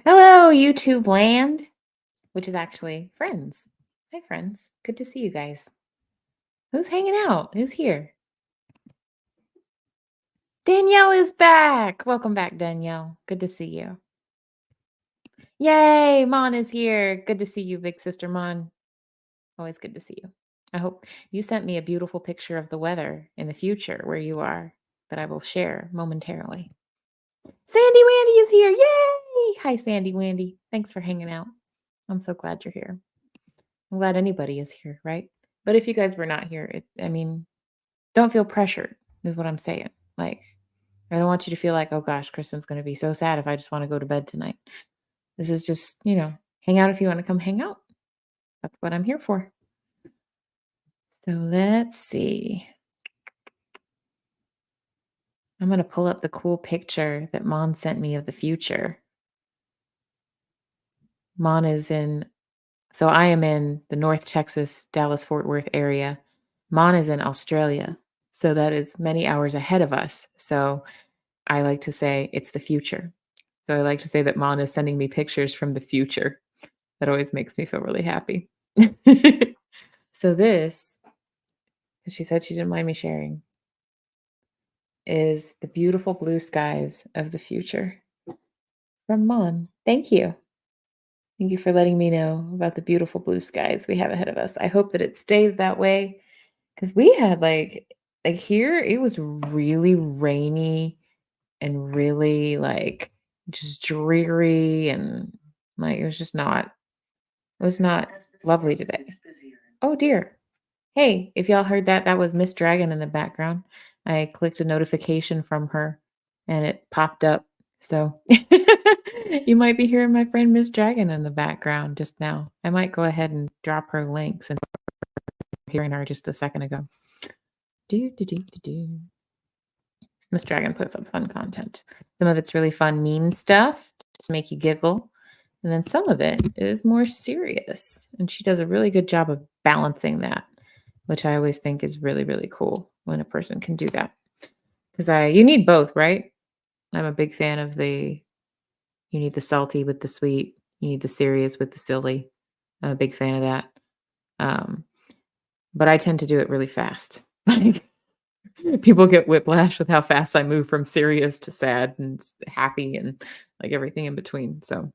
Hello, YouTube land, which is actually friends. Hi, friends. Good to see you guys. Who's hanging out? Who's here? Danielle is back. Welcome back, Danielle. Good to see you. Yay, Mon is here. Good to see you, big sister Mon. Always good to see you. I hope you sent me a beautiful picture of the weather in the future where you are that I will share momentarily. Sandy Wandy is here. Yay! Hi, Sandy Wandy. Thanks for hanging out. I'm so glad you're here. I'm glad anybody is here, right? But if you guys were not here, don't feel pressured, is what I'm saying. Like, I don't want you to feel like, oh gosh, Kristen's going to be so sad if I just want to go to bed tonight. This is just, hang out if you want to come hang out. That's what I'm here for. So let's see. I'm going to pull up the cool picture that Mon sent me of the future. Mon is so I am in the North Texas, Dallas, Fort Worth area. Mon is in Australia. So that is many hours ahead of us. So I like to say it's the future. So I like to say that Mon is sending me pictures from the future. That always makes me feel really happy. So this, 'cause she said she didn't mind me sharing, is the beautiful blue skies of the future from Mon. Thank you. Thank you for letting me know about the beautiful blue skies we have ahead of us. I hope that it stays that way because we had like here it was really rainy and really just dreary and it was not lovely today. Oh dear. Hey, if y'all heard that, that was Miss Dragon in the background. I clicked a notification from her and it popped up. So you might be hearing my friend Miss Dragon in the background just now. I might go ahead and drop her links and hearing her just a second ago. Do, do, do, do, do. Miss Dragon puts up fun content. Some of it's really fun, mean stuff, just to make you giggle. And then some of it is more serious. And she does a really good job of balancing that, which I always think is really, really cool when a person can do that. Because you need both, right? I'm a big fan of you need the salty with the sweet, you need the serious with the silly. I'm a big fan of that. Um, but I tend to do it really fast. Like people get whiplash with how fast I move from serious to sad and happy and like everything in between. So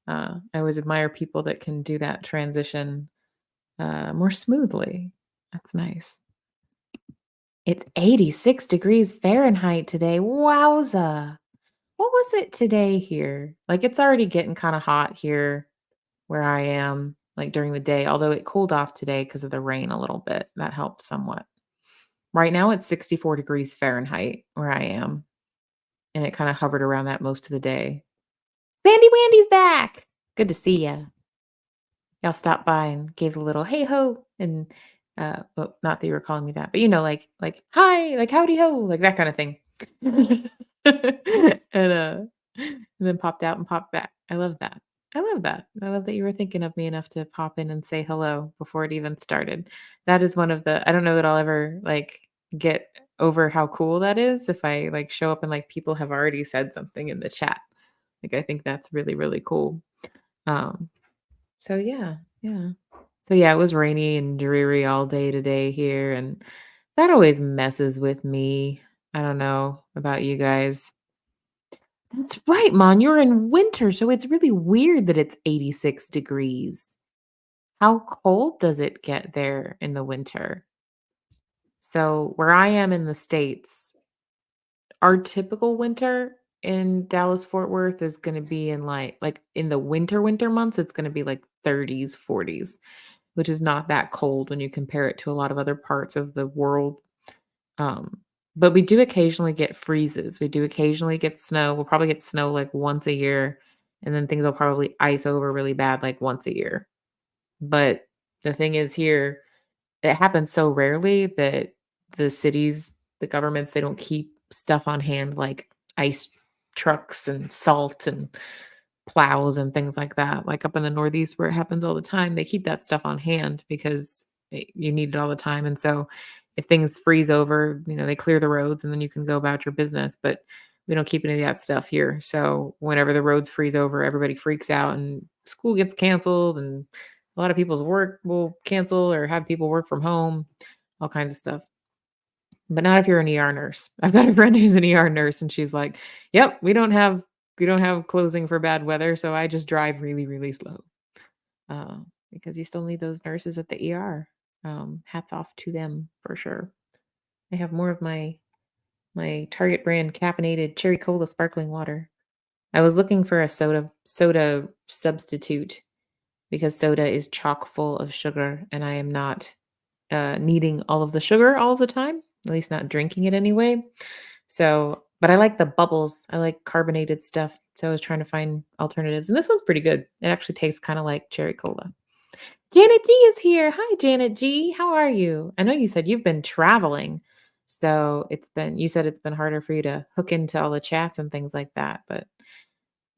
I always admire people that can do that transition more smoothly. That's nice. It's 86 degrees Fahrenheit today. Wowza. What was it today here? Like it's already getting kind of hot here where I am, like during the day, although it cooled off today because of the rain a little bit. That helped somewhat. Right now it's 64 degrees Fahrenheit where I am. And it kind of hovered around that most of the day. Sandy Wandy's back. Good to see ya. Y'all stopped by and gave a little hey ho and well, not that you were calling me that, but like hi, like howdy ho, like that kind of thing. And then popped out and popped back. I love that. I love that. I love that you were thinking of me enough to pop in and say hello before it even started. That is one of the I don't know that I'll ever like get over how cool that is if I like show up and like people have already said something in the chat. Like I think that's really, really cool. Um so yeah, yeah. So yeah, it was rainy and dreary all day today here, and that always messes with me. I don't know about you guys. That's right, Mon. You're in winter, so it's really weird that it's 86 degrees. How cold does it get there in the winter? So where I am in the States, our typical winter in Dallas Fort Worth is going to be in like in the winter months, it's going to be like 30s, 40s, which is not that cold when you compare it to a lot of other parts of the world. Um, but we do occasionally get freezes. We do occasionally get snow. We'll probably get snow like once a year, and then things will probably ice over really bad like once a year. But the thing is here, it happens so rarely that the cities, the governments, they don't keep stuff on hand like ice trucks and salt and plows and things like that. Like up in the Northeast where it happens all the time, they keep that stuff on hand because you need it all the time. And so if things freeze over, they clear the roads and then you can go about your business. But We don't keep any of that stuff here. So whenever the roads freeze over, everybody freaks out and school gets canceled and a lot of people's work will cancel or have people work from home, all kinds of stuff. But not if you're an ER nurse. I've got a friend who's an ER nurse and she's like, "Yep, we don't have closing for bad weather, so I just drive really, really slow." Uh, because you still need those nurses at the ER. Hats off to them for sure. I have more of my Target brand caffeinated cherry cola sparkling water. I was looking for a soda substitute because soda is chock full of sugar, and I am not needing all of the sugar all the time, at least not drinking it anyway. So, but I like the bubbles. I like carbonated stuff. So I was trying to find alternatives, and this one's pretty good. It actually tastes kind of like cherry cola. Janet G is here. Hi, Janet G. How are you? I know you said you've been traveling. So you said it's been harder for you to hook into all the chats and things like that. But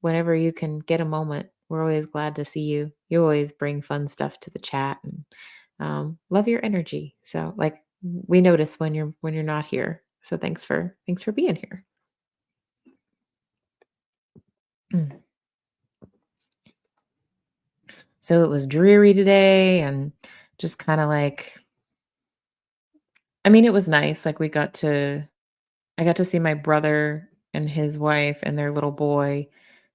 whenever you can get a moment, we're always glad to see you. You always bring fun stuff to the chat and love your energy. So like we notice when you're not here. So thanks for being here. Mm. So it was dreary today and just kind of like I mean it was nice. Like I got to see my brother and his wife and their little boy,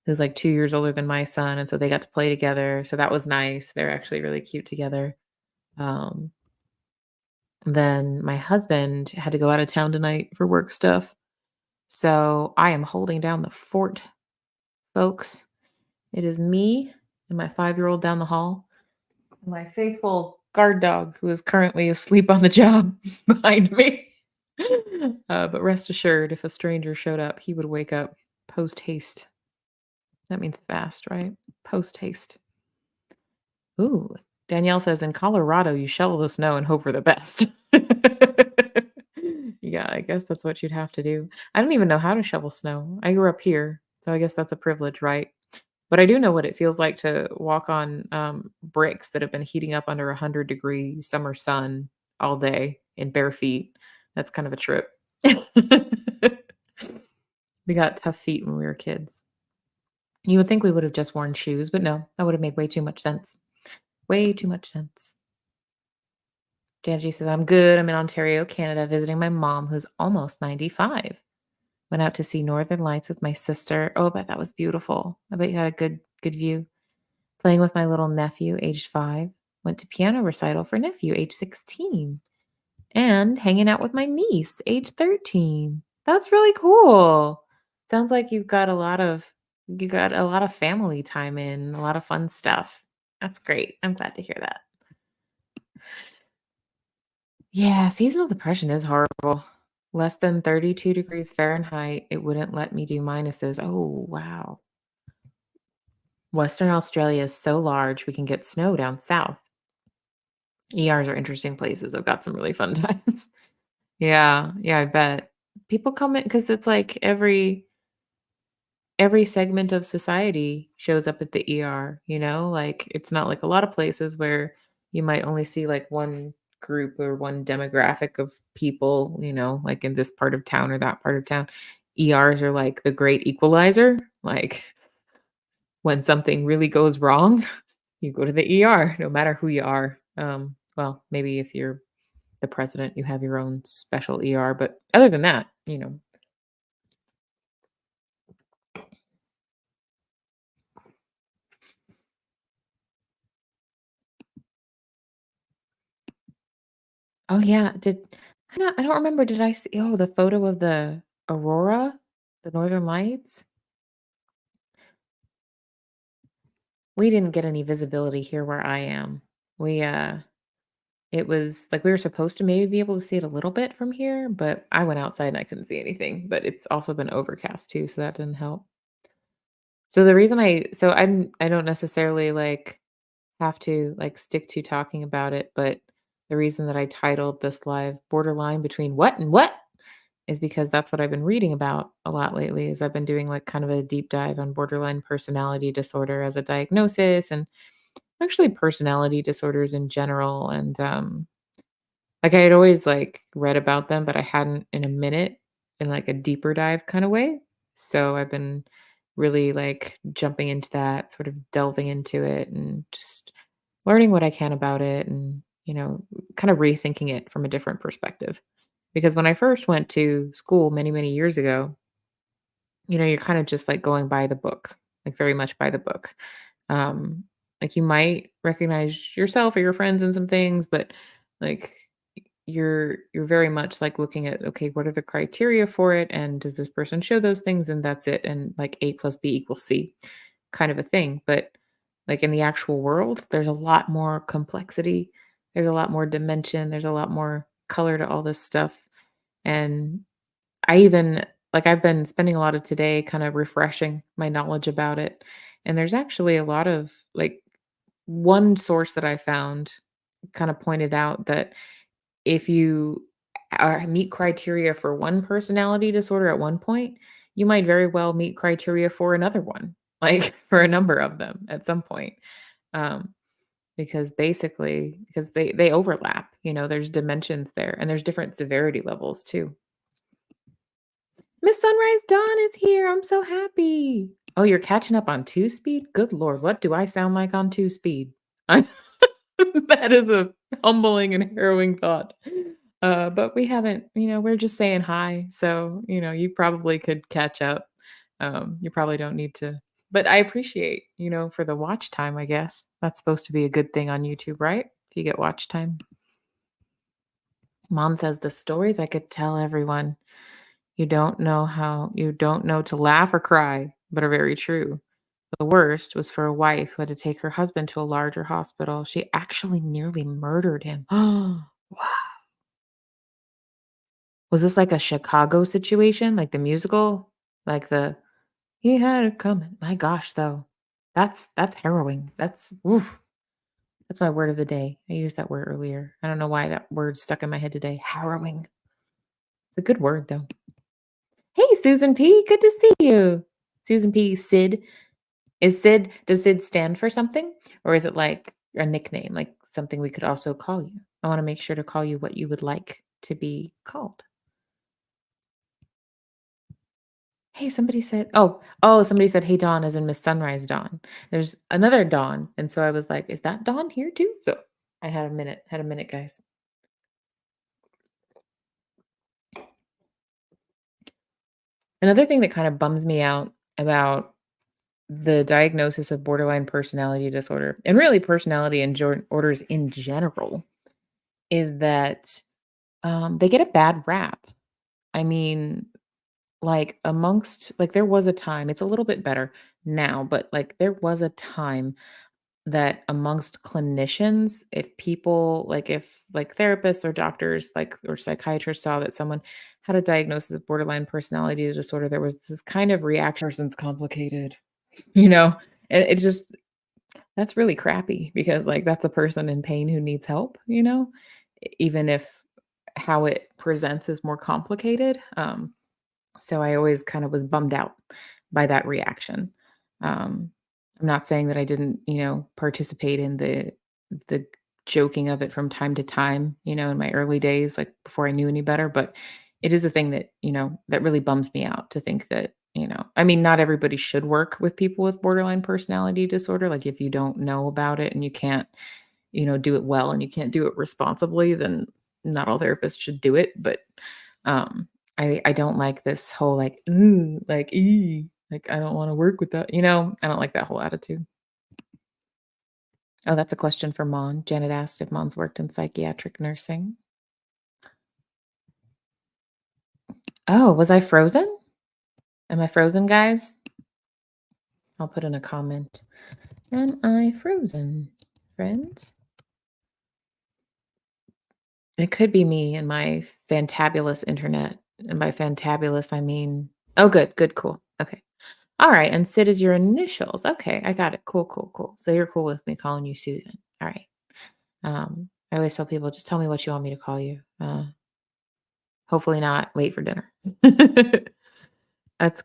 who's like 2 years older than my son, and so they got to play together, so that was nice. They're actually really cute together. Um, then my husband had to go out of town tonight for work stuff, so I am holding down the fort, folks. It is me and my 5-year-old down the hall, and my faithful guard dog who is currently asleep on the job behind me. But rest assured, if a stranger showed up, he would wake up post haste. That means fast, right? Post haste. Ooh, Danielle says in Colorado, you shovel the snow and hope for the best. Yeah, I guess that's what you'd have to do. I don't even know how to shovel snow. I grew up here, so I guess that's a privilege, right? But I do know what it feels like to walk on bricks that have been heating up under 100-degree summer sun all day in bare feet. That's kind of a trip. We got tough feet when we were kids. You would think we would have just worn shoes, but no, that would have made way too much sense. Way too much sense. Janji says, I'm good. I'm in Ontario, Canada, visiting my mom, who's almost 95. Went out to see Northern Lights with my sister. Oh, I bet that was beautiful. I bet you had a good view. Playing with my little nephew, aged 5. Went to piano recital for nephew, age 16. And hanging out with my niece, age 13. That's really cool. Sounds like you got a lot of family time in, a lot of fun stuff. That's great. I'm glad to hear that. Yeah, seasonal depression is horrible. Less than 32 degrees Fahrenheit, it wouldn't let me do minuses. Oh, wow. Western Australia is so large, we can get snow down south. ERs are interesting places. I've got some really fun times. Yeah, yeah, I bet. People come in because it's like every segment of society shows up at the ER, like it's not like a lot of places where you might only see like one group or one demographic of people, like in this part of town or that part of town. ERs are like the great equalizer. Like when something really goes wrong, you go to the ER no matter who you are. Well, maybe if you're the president, you have your own special ER, but other than that. Oh, yeah, I don't remember, did I see the photo of the aurora? The Northern Lights? We didn't get any visibility here where I am. We, it was like we were supposed to maybe be able to see it a little bit from here, but I went outside and I couldn't see anything, but it's also been overcast too, so that didn't help. So the reason I don't necessarily, like, have to, like, stick to talking about it, but the reason that I titled this live "Borderline Between What and What" is because that's what I've been reading about a lot lately, is I've been doing, like, kind of a deep dive on borderline personality disorder as a diagnosis and actually personality disorders in general, and, like, I had always, like, read about them, but I hadn't in a minute in, like, a deeper dive kinda way. So I've been really like jumping into that, sort of delving into it and just learning what I can about it and, kind of rethinking it from a different perspective. Because when I first went to school many, many years ago, you're kind of just like going by the book, like very much by the book. Um, like you might recognize yourself or your friends in some things, but like you're very much like looking at, okay, what are the criteria for it, and does this person show those things, and that's it, and like A plus B equals C kind of a thing. But like in the actual world, there's a lot more complexity, there's a lot more dimension, there's a lot more color to all this stuff. And I even like I've been spending a lot of today kind of refreshing my knowledge about it. And there's actually a lot of like one source that I found kind of pointed out that if you meet criteria for one personality disorder at one point, you might very well meet criteria for another one, like for a number of them at some point. Um, because basically, because they overlap, there's dimensions there and there's different severity levels too. Miss Sunrise Dawn is here. I'm so happy. Oh, you're catching up on two speed? Good Lord. What do I sound like on two speed? That is a humbling and harrowing thought. But we haven't, we're just saying hi. So, you probably could catch up. You probably don't need to, but I appreciate, for the watch time, I guess. That's supposed to be a good thing on YouTube, right? If you get watch time. Mom says the stories I could tell everyone. You don't know to laugh or cry, but are very true. The worst was for a wife who had to take her husband to a larger hospital. She actually nearly murdered him. Wow. Was this like a Chicago situation, like the musical? Like the he had it coming. My gosh, though. That's harrowing. That's oof. That's my word of the day. I used that word earlier. I don't know why that word stuck in my head today. Harrowing. It's a good word though. Hey, Susan P. Good to see you. Susan P. Sid. Does Sid stand for something? Or is it like a nickname, like something we could also call you? I want to make sure to call you what you would like to be called. Hey, somebody said, hey, Dawn, as in Miss Sunrise Dawn. There's another Dawn. And so I was like, is that Dawn here too? So I had a minute, guys. Another thing that kind of bums me out about the diagnosis of borderline personality disorder and really personality and orders in general is that they get a bad rap. I mean, like amongst like there was a time, it's a little bit better now, but like there was a time that amongst clinicians, if like therapists or doctors, like or psychiatrists saw that someone had a diagnosis of borderline personality disorder, there was this kind of reaction, person's complicated, you know, and it just that's really crappy because like that's a person in pain who needs help, even if how it presents is more complicated. So I always kind of was bummed out by that reaction. Um, I'm not saying that I didn't, participate in the joking of it from time to time, in my early days, like before I knew any better. But it is a thing that, that really bums me out to think that, I mean, not everybody should work with people with borderline personality disorder. Like if you don't know about it and you can't, do it well and you can't do it responsibly, then not all therapists should do it. But um, I don't like this whole like, "Ooh," like, like, I don't wanna work with that, I don't like that whole attitude. Oh, that's a question for Mon. Janet asked if Mon's worked in psychiatric nursing. Oh, was I frozen? Am I frozen, guys? I'll put in a comment. Am I frozen, friends? It could be me and my fantabulous internet, and by fantabulous, I mean oh, good, good, cool, okay. Alright, and Sid is your initials. Okay, I got it. Cool, cool, cool. So you're cool with me calling you Susan. Alright. I always tell people, "Just tell me what you want me to call you." Hopefully not late for dinner. That's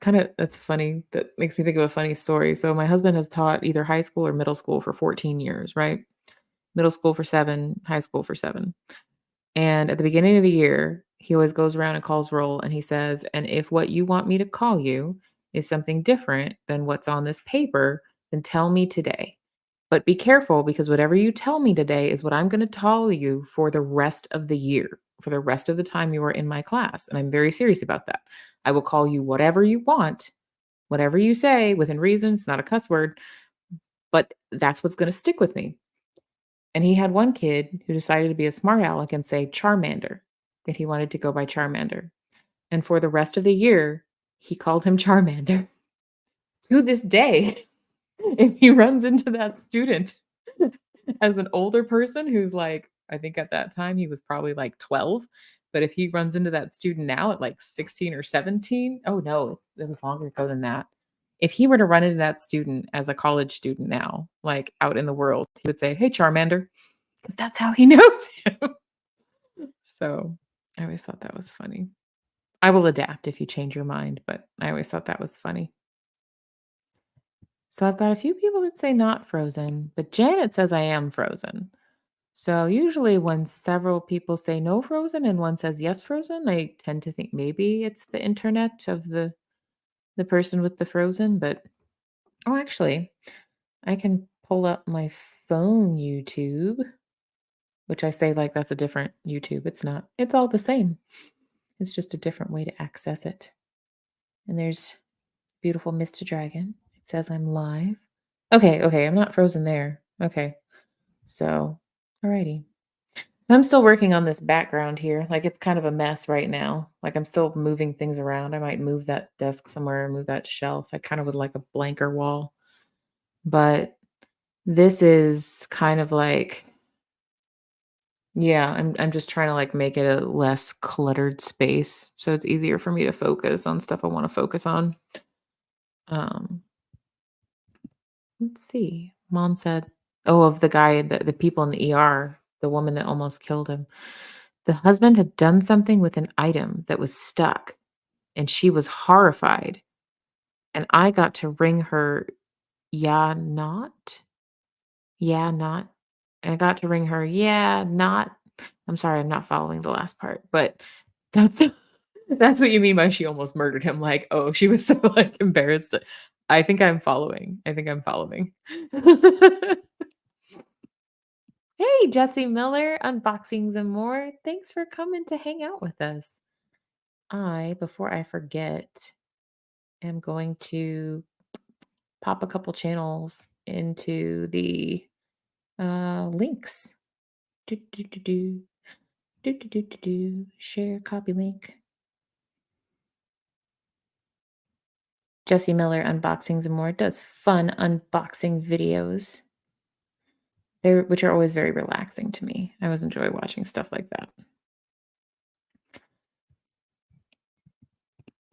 funny. That makes me think of a funny story. So my husband has taught either high school or middle school for 14 years, right? Middle school for 7, high school for 7. And at the beginning of the year, he always goes around and calls roll and he says, "And if what you want me to call you is something different than what's on this paper, then tell me today. But be careful because whatever you tell me today is what I'm going to tell you for the rest of the year, for the rest of the time you are in my class. And I'm very serious about that. I will call you whatever you want, whatever you say within reason. It's not a cuss word, but that's what's going to stick with me. And he had one kid who decided to be a smart aleck and say Charmander, that he wanted to go by Charmander. And for the rest of the year, he called him Charmander. To this day, if he runs into that student as an older person who's like, I think at that time he was probably like 12, but if he runs into that student now at like 16 or 17, oh no, it was longer ago than that. If he were to run into that student as a college student now, like out in the world, he would say, "Hey, Charmander." 'Cause that's how he knows him. So, I always thought that was funny. I will adapt if you change your mind, but I always thought that was funny. So I've got a few people that say not frozen, but Janet says I am frozen. So usually when several people say no frozen and one says yes frozen, I tend to think maybe it's the internet of the person with the frozen, but oh actually, I can pull up my phone YouTube, which I say like that's a different YouTube. It's not. It's all the same. It's just a different way to access it. And there's beautiful Mr. Dragon. It says I'm live. Okay, okay, I'm not frozen there. Okay. So, alrighty. I'm still working on this background here. Like it's kind of a mess right now. Like I'm still moving things around. I might move that desk somewhere, move that shelf. I kind of would like a blanker wall. But this is kind of like, yeah, I'm just trying to like make it a less cluttered space so it's easier for me to focus on stuff I want to focus on. Um, let's see. Mon said, oh, of the guy, the people in the ER, the woman that almost killed him. The husband had done something with an item that was stuck, and she was horrified. And I got to ring her, yeah, not, yeah, not. And I got to ring her, yeah, not. I'm sorry, I'm not following the last part, but that's that's what you mean by she almost murdered him. Like, oh, she was so like embarrassed. I think I'm following. I think I'm following. Hey, Jesse Miller, unboxings and more. Thanks for coming to hang out with us. Before I forget, am going to pop a couple channels into the links. Do, do, do, do, do, do, do, do, do. Share copy link. Jesse Miller unboxings and more does fun unboxing videos. Which are always very relaxing to me. I always enjoy watching stuff like that.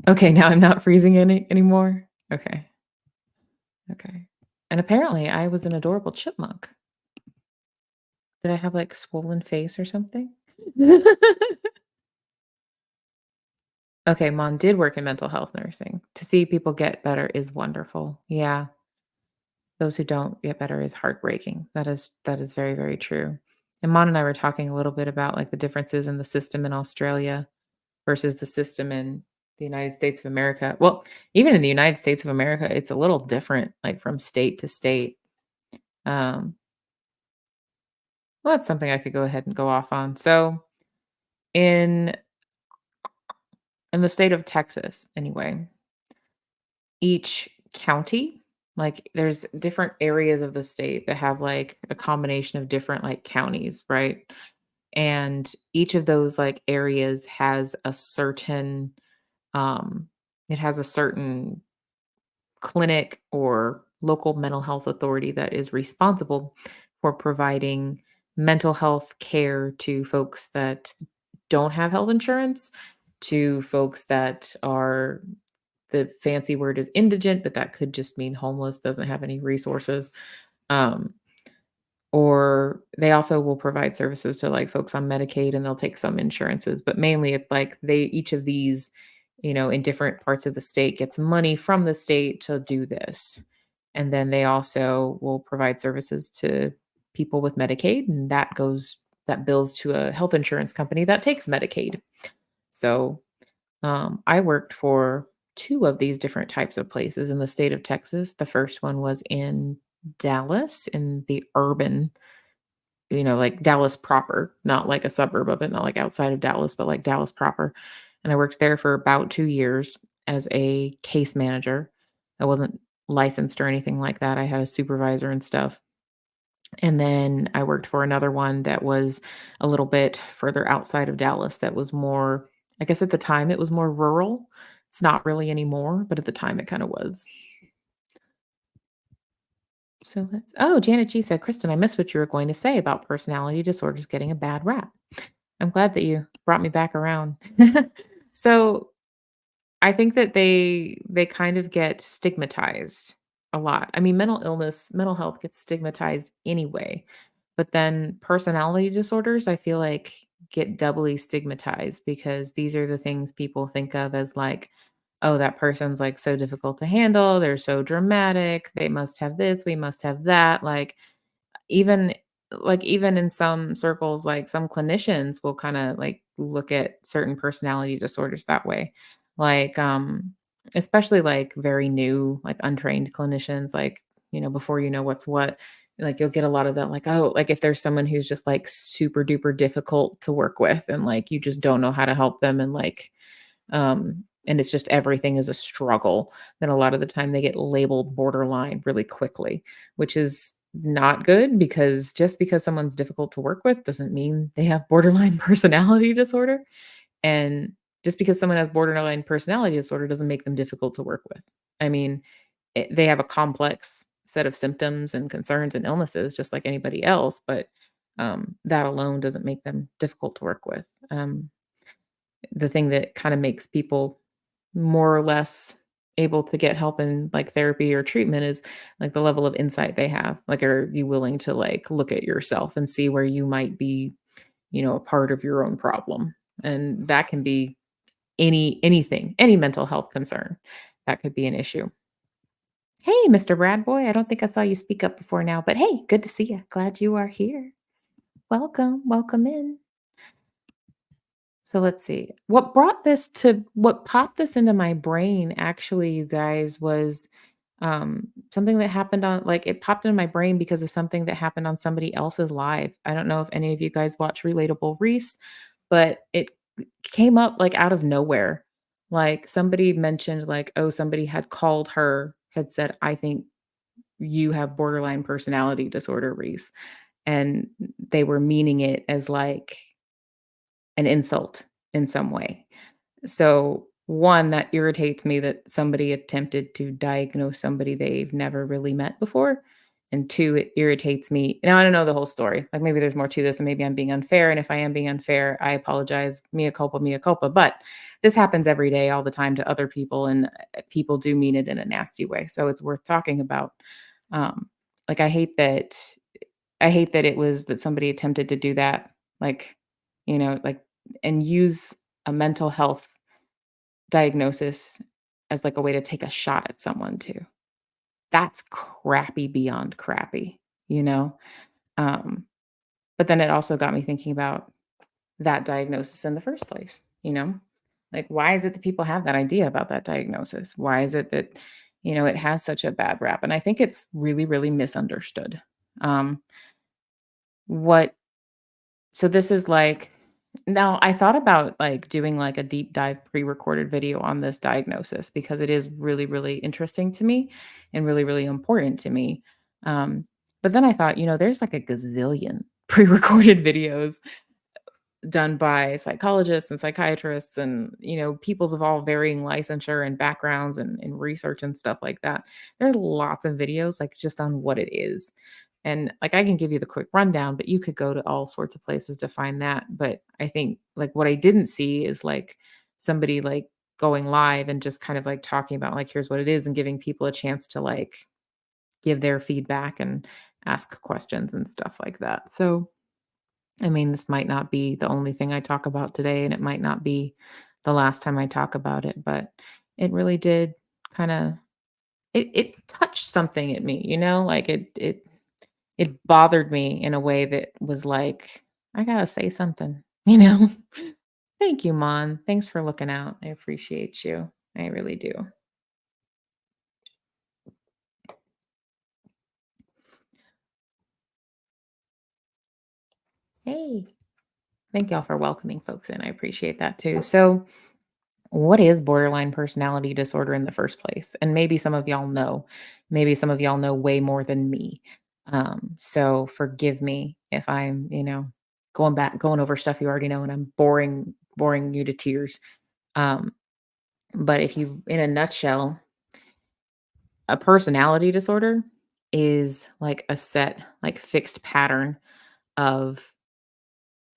Okay, now I'm not freezing anymore. Okay. Okay. And apparently I was an adorable chipmunk. Did I have like swollen face or something? Okay, mom did work in mental health nursing. To see people get better is wonderful. Yeah. Those who don't get better is heartbreaking. That is very, very true. And Mon and I were talking a little bit about like the differences in the system in Australia versus the system in the United States of America. Well, even in the United States of America, it's a little different, like from state to state. Um, well, that's something I could go ahead and go off on. So in in the state of Texas, anyway, each county, like there's different areas of the state that have like a combination of different like counties, right? And each of those like areas has a certain um it has a certain clinic or local mental health authority that is responsible for providing mental health care to folks that don't have health insurance, to folks that are, the fancy word is indigent, but that could just mean homeless, doesn't have any resources. Um, or they also will provide services to like folks on Medicaid and they'll take some insurances, but mainly it's like they, each of these, in different parts of the state gets money from the state to do this. And then they also will provide services to people with Medicaid, and that bills to a health insurance company that takes Medicaid. So I worked for two of these different types of places in the state of Texas. The first one was in Dallas, in the urban, like Dallas proper, not like a suburb of it, not like outside of Dallas, but like Dallas proper. And I worked there for about 2 years as a case manager. I wasn't licensed or anything like that. I had a supervisor and stuff. And then I worked for another one that was a little bit further outside of Dallas that was more, I guess at the time it was more rural. It's not really anymore, but at the time it kind of was. So Janet G said, Kristen, I missed what you were going to say about personality disorders getting a bad rap. I'm glad that you brought me back around. So I think that they kind of get stigmatized a lot. I mean, mental health gets stigmatized anyway, but then personality disorders, I feel like get doubly stigmatized because these are the things people think of as like, oh, that person's like so difficult to handle, they're so dramatic, they must have this, we must have that. Even even in some circles, like some clinicians will kinda like look at certain personality disorders that way. Like, especially like very new, like untrained clinicians, like, before you know what's what, like you'll get a lot of that, like, oh, like if there's someone who's just like super duper difficult to work with and like you just don't know how to help them and it's just everything is a struggle, then a lot of the time they get labeled borderline really quickly, which is not good because just because someone's difficult to work with doesn't mean they have borderline personality disorder. And just because someone has borderline personality disorder doesn't make them difficult to work with. I mean, they have a complex set of symptoms and concerns and illnesses just like anybody else, but that alone doesn't make them difficult to work with. The thing that kind of makes people more or less able to get help in like therapy or treatment is like the level of insight they have. Like, are you willing to like look at yourself and see where you might be, a part of your own problem? And that can be anything, any mental health concern. That could be an issue. Hey, Mr. Brad Boy, I don't think I saw you speak up before now, but hey, good to see you. Glad you are here. Welcome, welcome in. So let's see. What popped this into my brain actually, you guys, was something that happened on like it popped in my brain because of something that happened on somebody else's live. I don't know if any of you guys watch Relatable Reese, but it came up like out of nowhere. Like somebody mentioned like, oh, somebody had called her, had said, I think you have borderline personality disorder, Reese. And they were meaning it as like an insult in some way. So, one, that irritates me that somebody attempted to diagnose somebody they've never really met before. And two, it irritates me. Now, I don't know the whole story. Like maybe there's more to this, and maybe I'm being unfair. And if I am being unfair, I apologize. Mea culpa, mea culpa. But this happens every day, all the time to other people, and people do mean it in a nasty way. So it's worth talking about. Um, like I hate that it was that somebody attempted to do that. Like, like and use a mental health diagnosis as like a way to take a shot at someone too. That's crappy beyond crappy, you know? Um, but then it also got me thinking about that diagnosis in the first place, you know? Like, why is it that people have that idea about that diagnosis? Why is it that, it has such a bad rap? And I think it's really, really misunderstood. Um, what So this is like now I thought about like doing like a deep dive pre-recorded video on this diagnosis because it is really, really interesting to me and really, really important to me. Um, but then I thought, there's like a gazillion pre-recorded videos done by psychologists and psychiatrists and peoples of all varying licensure and backgrounds and research and stuff like that. There's lots of videos like just on what it is, and like I can give you the quick rundown, but you could go to all sorts of places to find that. But I think like what I didn't see is like somebody like going live and just kind of like talking about like here's what it is and giving people a chance to like give their feedback and ask questions and stuff like that. So I mean, this might not be the only thing I talk about today, and it might not be the last time I talk about it, but it really did kind of it touched something at me, like it bothered me in a way that was like, I gotta say something, Thank you, Mon. Thanks for looking out. I appreciate you. I really do. Hey, thank y'all for welcoming folks in. I appreciate that too. So, what is borderline personality disorder in the first place? And maybe some of y'all know. Maybe some of y'all know way more than me. So forgive me if I'm, going over stuff you already know and I'm boring you to tears. Um, but if you in a nutshell, a personality disorder is like a set, like fixed pattern of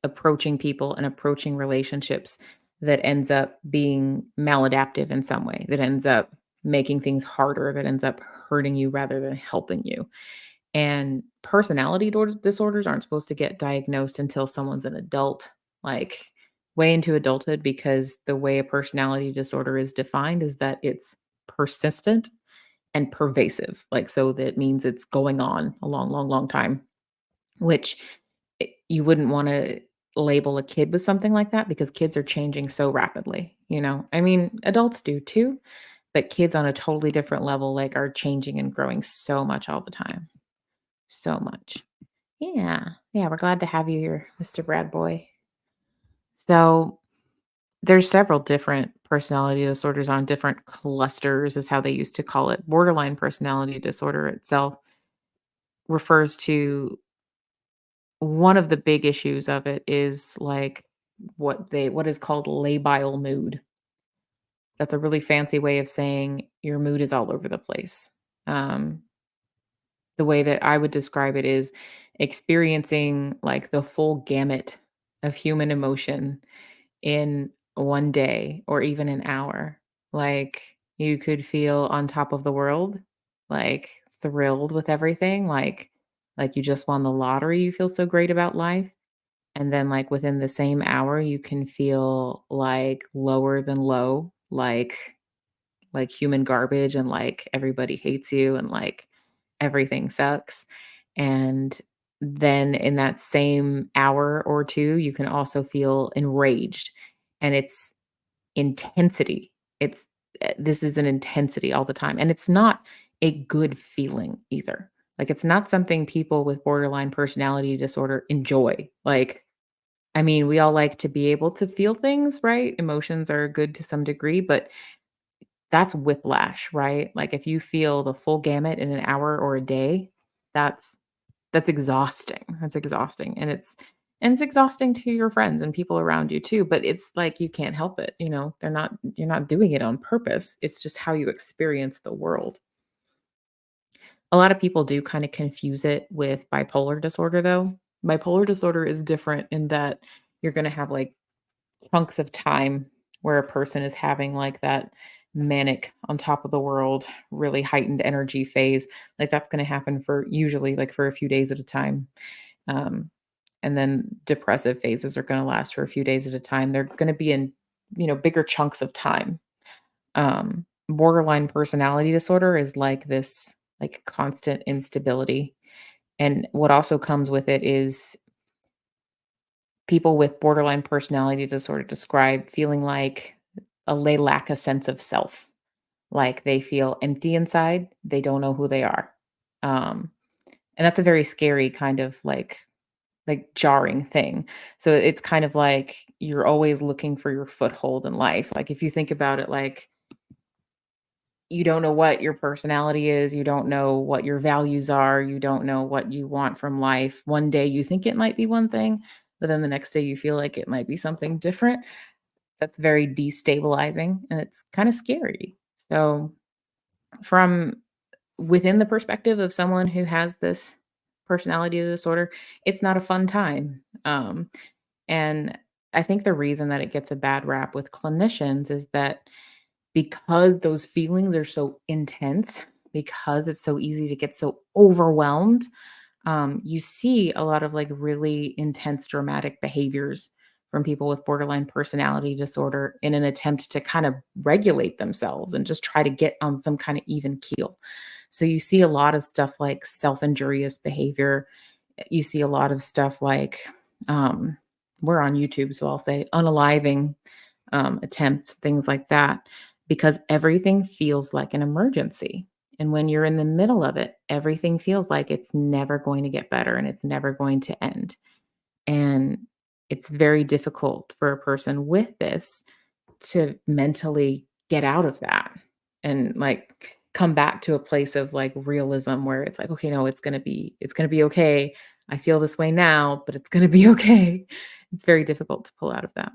approaching people and approaching relationships that ends up being maladaptive in some way, that ends up making things harder, that ends up hurting you rather than helping you. And disorders aren't supposed to get diagnosed until someone's an adult, like way into adulthood, because the way a personality disorder is defined is that it's persistent and pervasive. Like, so that means it's going on a long, long, long time, which you wouldn't want to label a kid with something like that because kids are changing so rapidly, you know? I mean, adults do too, but kids on a totally different level, like, are changing and growing so much all the time. So much. Yeah. Yeah, we're glad to have you here, Mr. Brad Boy. So, there's several different personality disorders on different clusters is how they used to call it. Borderline personality disorder itself refers to one of the big issues of it is like what is called labile mood. That's a really fancy way of saying your mood is all over the place. Um, the way that I would describe it is experiencing like the full gamut of human emotion in one day or even an hour. Like you could feel on top of the world, like thrilled with everything, like you just won the lottery, you feel so great about life. And then like within the same hour you can feel like lower than low, like human garbage and like everybody hates you and like everything sucks. And then in that same hour or two, you can also feel enraged and it's intensity. It's this is an intensity all the time. And it's not a good feeling either. Like it's not something people with borderline personality disorder enjoy. Like I mean, we all like to be able to feel things, right? Emotions are good to some degree, but that's whiplash, right? Like if you feel the full gamut in an hour or a day, that's that's exhausting. That's exhausting. And it's exhausting to your friends and people around you too, but it's like you can't help it, you know. You're not doing it on purpose. It's just how you experience the world. A lot of people do kind of confuse it with bipolar disorder though. Bipolar disorder is different in that you're going to have like chunks of time where a person is having like that manic on top of the world, really heightened energy phase. Like that's going to happen for usually like for a few days at a time. Um, and then depressive phases are going to last for a few days at a time. They're going to be in, bigger chunks of time. Borderline personality disorder is like this, like constant instability. And what also comes with it is people with borderline personality disorder describe feeling like they lack a sense of self. Like they feel empty inside. They don't know who they are. Um, and that's a very scary kind of like jarring thing. So it's kind of like you're always looking for your foothold in life. Like if you think about it, like you don't know what your personality is, you don't know what your values are, you don't know what you want from life. One day you think it might be one thing, but then the next day you feel like it might be something different. That's very destabilizing and it's kind of scary. So, from within the perspective of someone who has this personality disorder, it's not a fun time. And I think the reason that it gets a bad rap with clinicians is that because those feelings are so intense, because it's so easy to get so overwhelmed, you see a lot of like really intense dramatic behaviors from people with borderline personality disorder in an attempt to kind of regulate themselves and just try to get on some kind of even keel. So you see a lot of stuff like self-injurious behavior. You see a lot of stuff like um, we're on YouTube, so I'll say unaliving attempts, things like that, because everything feels like an emergency. And when you're in the middle of it, everything feels like it's never going to get better and it's never going to end. And it's very difficult for a person with this to mentally get out of that and like come back to a place of like realism where it's like, okay, no, it's going to be okay. I feel this way now, but it's going to be okay. It's very difficult to pull out of that.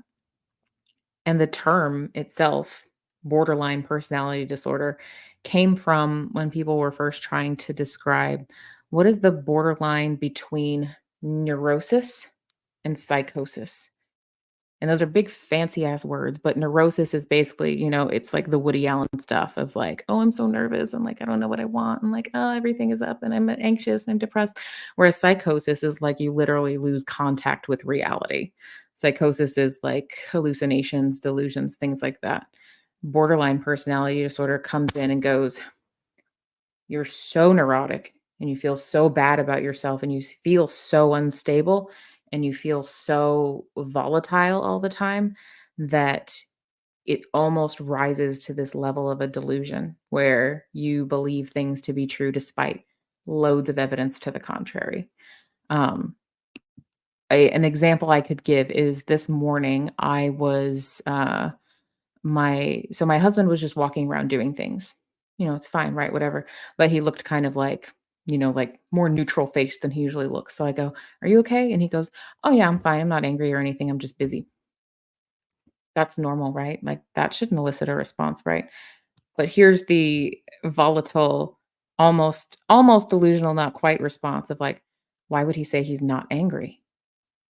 And the term itself, borderline personality disorder, came from when people were first trying to describe what is the borderline between neurosis and psychosis. And those are big fancy ass words, but neurosis is basically, it's like the Woody Allen stuff of like, oh, I'm so nervous. And like, I don't know what I want. And like, oh, everything is up and I'm anxious and I'm depressed. Whereas psychosis is like you literally lose contact with reality. Psychosis is like hallucinations, delusions, things like that. Borderline personality disorder comes in and goes, you're so neurotic and you feel so bad about yourself and you feel so unstable and you feel so volatile all the time that it almost rises to this level of a delusion where you believe things to be true despite loads of evidence to the contrary. Um, an example I could give is this morning I was my husband was just walking around doing things. It's fine, right? Whatever. But he looked kind of like, like more neutral face than he usually looks. So I go, "Are you okay?" And he goes, "Oh yeah, I'm fine. I'm not angry or anything. I'm just busy." That's normal, right? Like that shouldn't elicit a response, right? But here's the volatile, almost delusional, not quite response of like, why would he say he's not angry?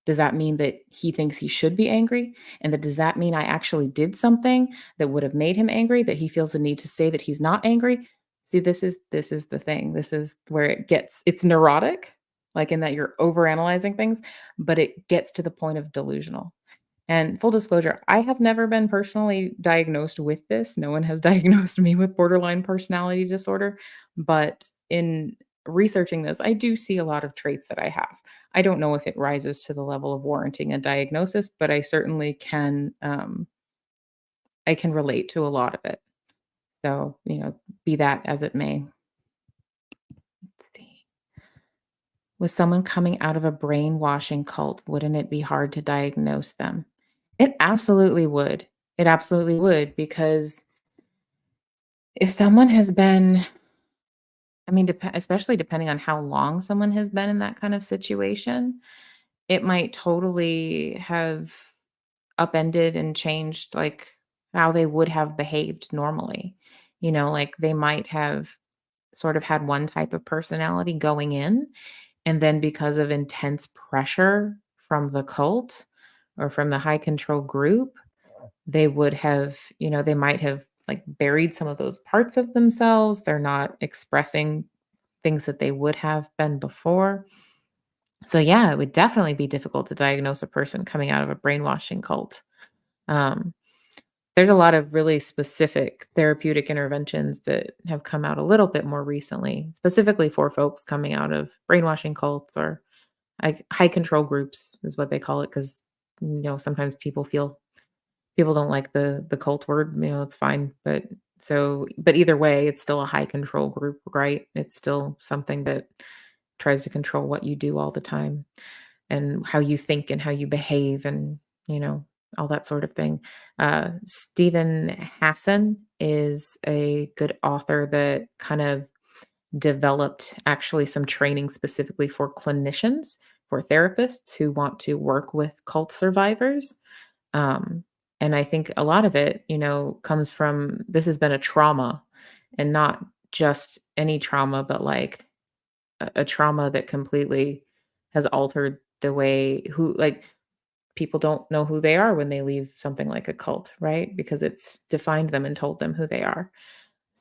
Does that mean that he thinks he should be angry? And that does that mean I actually did something that would have made him angry, that he feels the need to say that he's not angry? See, this is the thing. This is where it's neurotic, like in that you're overanalyzing things, but it gets to the point of delusional. And full disclosure, I have never been personally diagnosed with this. No one has diagnosed me with borderline personality disorder. But in researching this, I do see a lot of traits that I have. I don't know if it rises to the level of warranting a diagnosis, but I certainly can. I can relate to a lot of it. So, be that as it may. Let's see. With someone coming out of a brainwashing cult, wouldn't it be hard to diagnose them? It absolutely would. It absolutely would, because if someone has been, I mean, especially depending on how long someone has been in that kind of situation, it might totally have upended and changed like how they would have behaved normally. Like they might have sort of had one type of personality going in, and then because of intense pressure from the cult or from the high control group, they would have, they might have like buried some of those parts of themselves. They're not expressing things that they would have been before. So yeah, it would definitely be difficult to diagnose a person coming out of a brainwashing cult. Um, there's a lot of really specific therapeutic interventions that have come out a little bit more recently, specifically for folks coming out of brainwashing cults or like high control groups is what they call it. Cause sometimes people don't like the cult word, it's fine. But either way, it's still a high control group, right? It's still something that tries to control what you do all the time and how you think and how you behave and, you know, all that sort of thing. Stephen Hassan is a good author that kind of developed actually some training specifically for clinicians, for therapists who want to work with cult survivors. Um, and I think a lot of it, comes from this has been a trauma and not just any trauma, but like a trauma that completely has altered the way who like people don't know who they are when they leave something like a cult, right? Because it's defined them and told them who they are.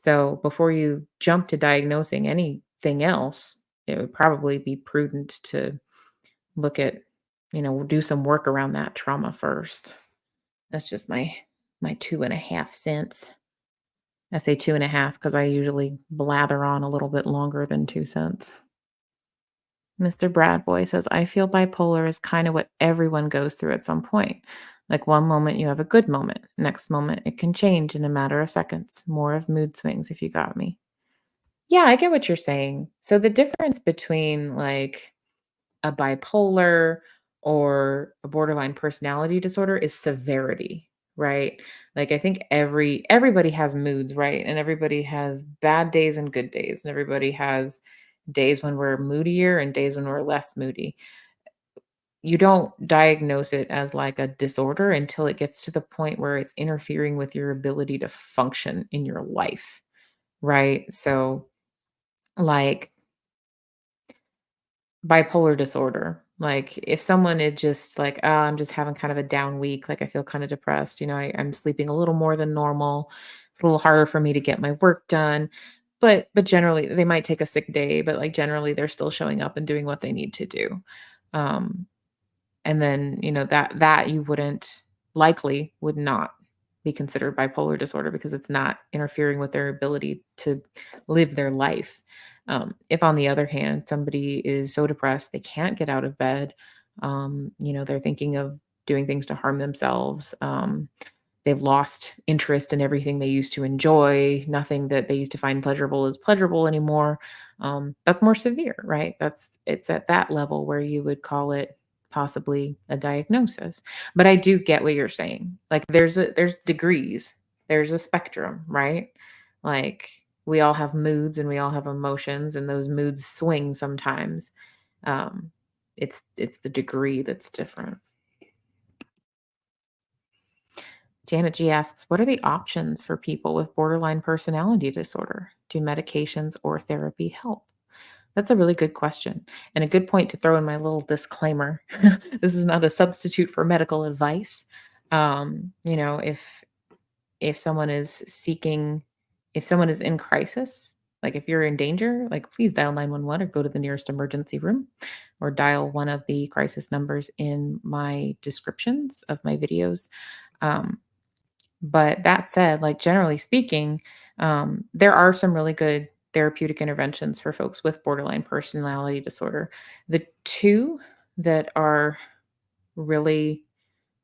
So before you jump to diagnosing anything else, it would probably be prudent to look at, do some work around that trauma first. That's just my 2.5 cents. I say 2.5 because I usually blather on a little bit longer than 2 cents. Mr. Bradboy says, I feel bipolar is kind of what everyone goes through at some point. Like one moment you have a good moment, next moment it can change in a matter of seconds. More of mood swings if you got me. Yeah, I get what you're saying. So the difference between like a bipolar or a borderline personality disorder is severity, right? Like I think everybody has moods, right? And everybody has bad days and good days, and everybody has days when we're moodier and days when we're less moody. You don't diagnose it as like a disorder until it gets to the point where it's interfering with your ability to function in your life, right? So like bipolar disorder. Like, if someone is just like, "Oh, I'm just having kind of a down week, like, I feel kinda depressed, I'm sleeping a little more than normal. It's a little harder for me to get my work done." But generally they might take a sick day, but, like, generally, they're still showing up and doing what they need to do. Um, and then, that you wouldn't likely would not be considered bipolar disorder because it's not interfering with their ability to live their life. If on the other hand, somebody is so depressed they can't get out of bed, they're thinking of doing things to harm themselves. They've lost interest in everything they used to enjoy. Nothing that they used to find pleasurable is pleasurable anymore. That's more severe, right? It's at that level where you would call it possibly a diagnosis. But I do get what you're saying. Like there's degrees. There's a spectrum, right? Like we all have moods and we all have emotions and those moods swing sometimes. Um it's the degree that's different. Janet G asks, what are the options for people with borderline personality disorder? Do medications or therapy help? That's a really good question and a good point to throw in my little disclaimer. This is not a substitute for medical advice. If someone is seeking, if someone is in crisis, like if you're in danger, like please dial 911 or go to the nearest emergency room or dial one of the crisis numbers in my descriptions of my videos. Um, but that said, like generally speaking, there are some really good therapeutic interventions for folks with borderline personality disorder. The two that are really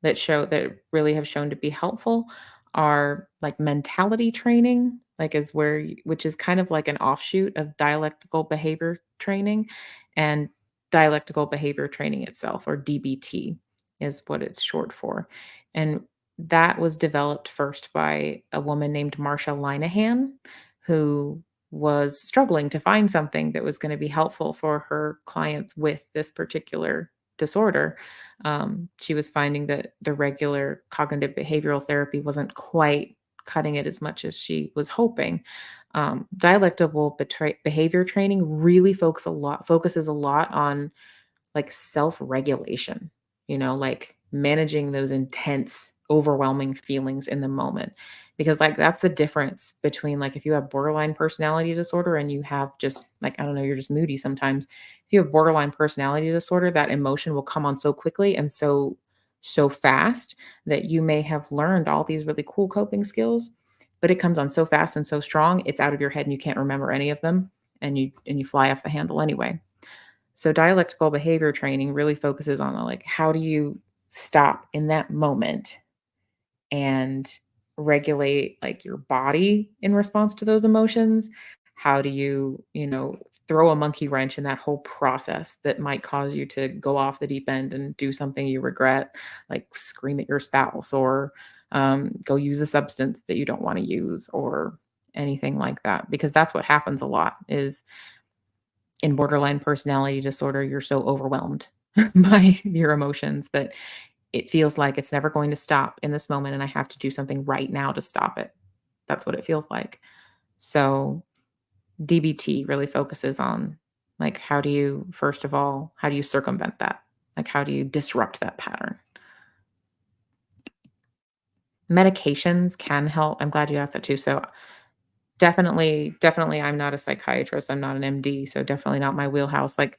that really have shown to be helpful are like mentality training, like is where which is kind of like an offshoot of dialectical behavior training, and dialectical behavior training itself, or DBT is what it's short for. And that was developed first by a woman named Marsha Linehan, who was struggling to find something that was going to be helpful for her clients with this particular disorder. She was finding that the regular cognitive behavioral therapy wasn't quite cutting it as much as she was hoping. Dialectical behavior training really focuses a lot on like self-regulation, like managing those intense, overwhelming feelings in the moment. Because like that's the difference between like if you have borderline personality disorder and you have just like, I don't know, you're just moody sometimes. If you have borderline personality disorder, that emotion will come on so quickly and so fast that you may have learned all these really cool coping skills, but it comes on so fast and so strong, it's out of your head and you can't remember any of them, and you fly off the handle anyway. So dialectical behavior training really focuses on like how do you stop in that moment and regulate like your body in response to those emotions? How do you, throw a monkey wrench in that whole process that might cause you to go off the deep end and do something you regret, like scream at your spouse or go use a substance that you don't want to use or anything like that? Because that's what happens a lot is in borderline personality disorder, you're so overwhelmed by your emotions that it feels like it's never going to stop in this moment and I have to do something right now to stop it. That's what it feels like. So DBT really focuses on like first of all, how do you circumvent that? Like how do you disrupt that pattern? Medications can help. I'm glad you asked that too. So definitely I'm not a psychiatrist. I'm not an MD, so definitely not my wheelhouse. Like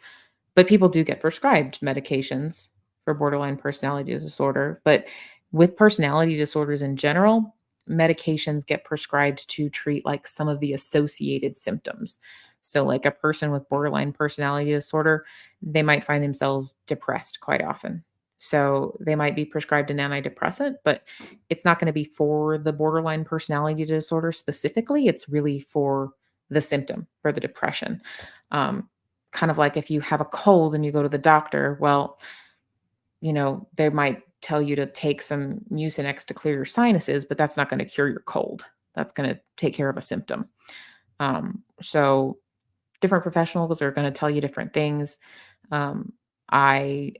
but people do get prescribed medications for borderline personality disorder. But with personality disorders in general, medications get prescribed to treat like some of the associated symptoms. So, like a person with borderline personality disorder, they might find themselves depressed quite often. So they might be prescribed an antidepressant, but it's not going to be for the borderline personality disorder specifically. It's really for the symptom, for the depression. Um, Kind of like if you have a cold and you go to the doctor, well, they might tell you to take some Mucinex to clear your sinuses, but that's not going to cure your cold. That's going to take care of a symptom. So different professionals are going to tell you different things. Um, I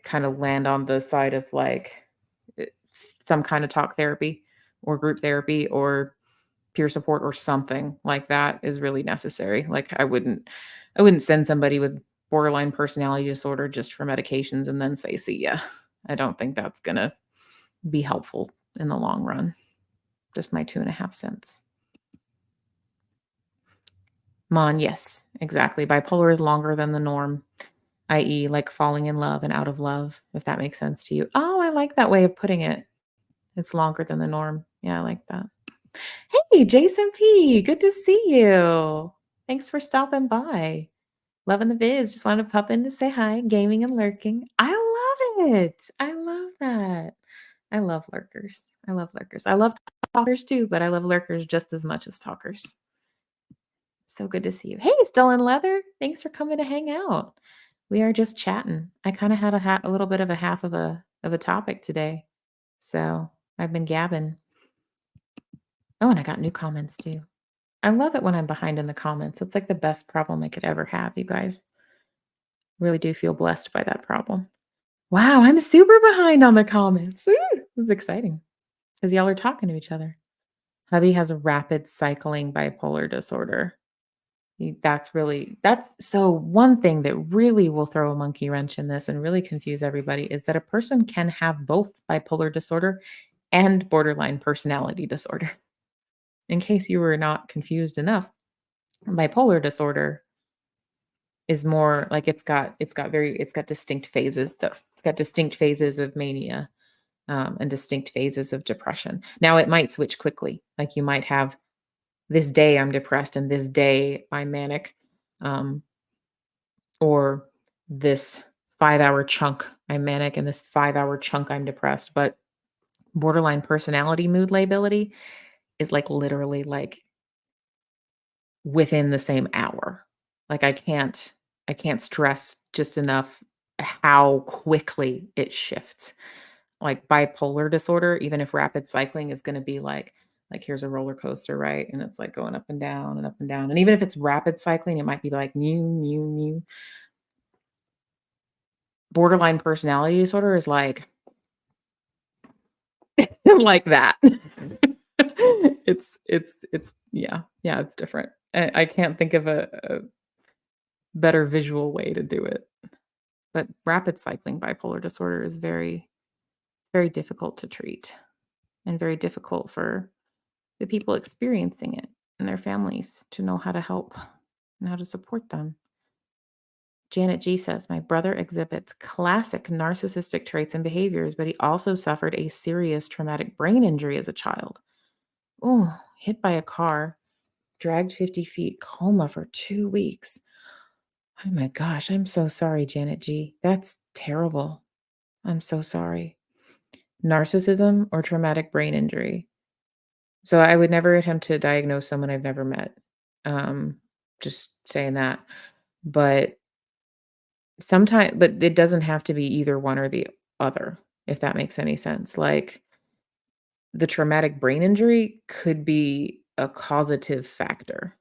kind of land on the side of like eh, some kind of talk therapy or group therapy or peer support or something like that is really necessary. Like I wouldn't send somebody with borderline personality disorder just for medications and then say, see ya. I don't think that's gonna be helpful in the long run. Just my 2.5 cents. Yes, exactly. Bipolar is longer than the norm, i.e., like falling in love and out of love, if that makes sense to you. Oh, I like that way of putting it. It's longer than the norm. Yeah, I like that. Hey, Jason P. Good to see you. Thanks for stopping by. Loving the biz. Just wanted to pop in to say hi, gaming and lurking. I love it. I love that. I love lurkers. I love lurkers. I love talkers too, but I love lurkers just as much as talkers. So good to see you. Hey, still in leather. Thanks for coming to hang out. We are just chatting. I kind of had a little bit of a half of a topic today, so I've been gabbing. Oh, and I got new comments too. I love it when I'm behind in the comments. It's like the best problem I could ever have, you guys. Really do feel blessed by that problem. Wow, I'm super behind on the comments. Ooh, this is exciting because y'all are talking to each other. Hubby has a rapid cycling bipolar disorder. That's so one thing that really will throw a monkey wrench in this and really confuse everybody is that a person can have both bipolar disorder and borderline personality disorder. In case you were not confused enough, bipolar disorder is more like it's got distinct phases though. It's got distinct phases of mania, and distinct phases of depression. Now it might switch quickly. Like you might have this day I'm depressed and this day I'm manic, um, or this 5-hour chunk I'm manic and this 5-hour chunk I'm depressed. But borderline personality mood lability is like literally like within the same hour. Like I can't stress just enough how quickly it shifts. Like bipolar disorder, even if rapid cycling is going to be like here's a roller coaster, right? And it's like going up and down and up and down. And even if it's rapid cycling, it might be like new, new, new. Borderline personality disorder is like like that. It's yeah, it's different. I can't think of a better visual way to do it. But rapid cycling bipolar disorder is very difficult to treat and very difficult for the people experiencing it and their families to know how to help and how to support them. Janet G says, my brother exhibits classic narcissistic traits and behaviors, but he also suffered a serious traumatic brain injury as a child. Oh, hit by a car, dragged 50 feet, coma for 2 weeks. Oh my gosh, I'm so sorry, Janet G. That's terrible. I'm so sorry. Narcissism or traumatic brain injury. So I would never attempt to diagnose someone I've never met. Um, just saying that. But but it doesn't have to be either one or the other, if that makes any sense. Like the traumatic brain injury could be a causative factor,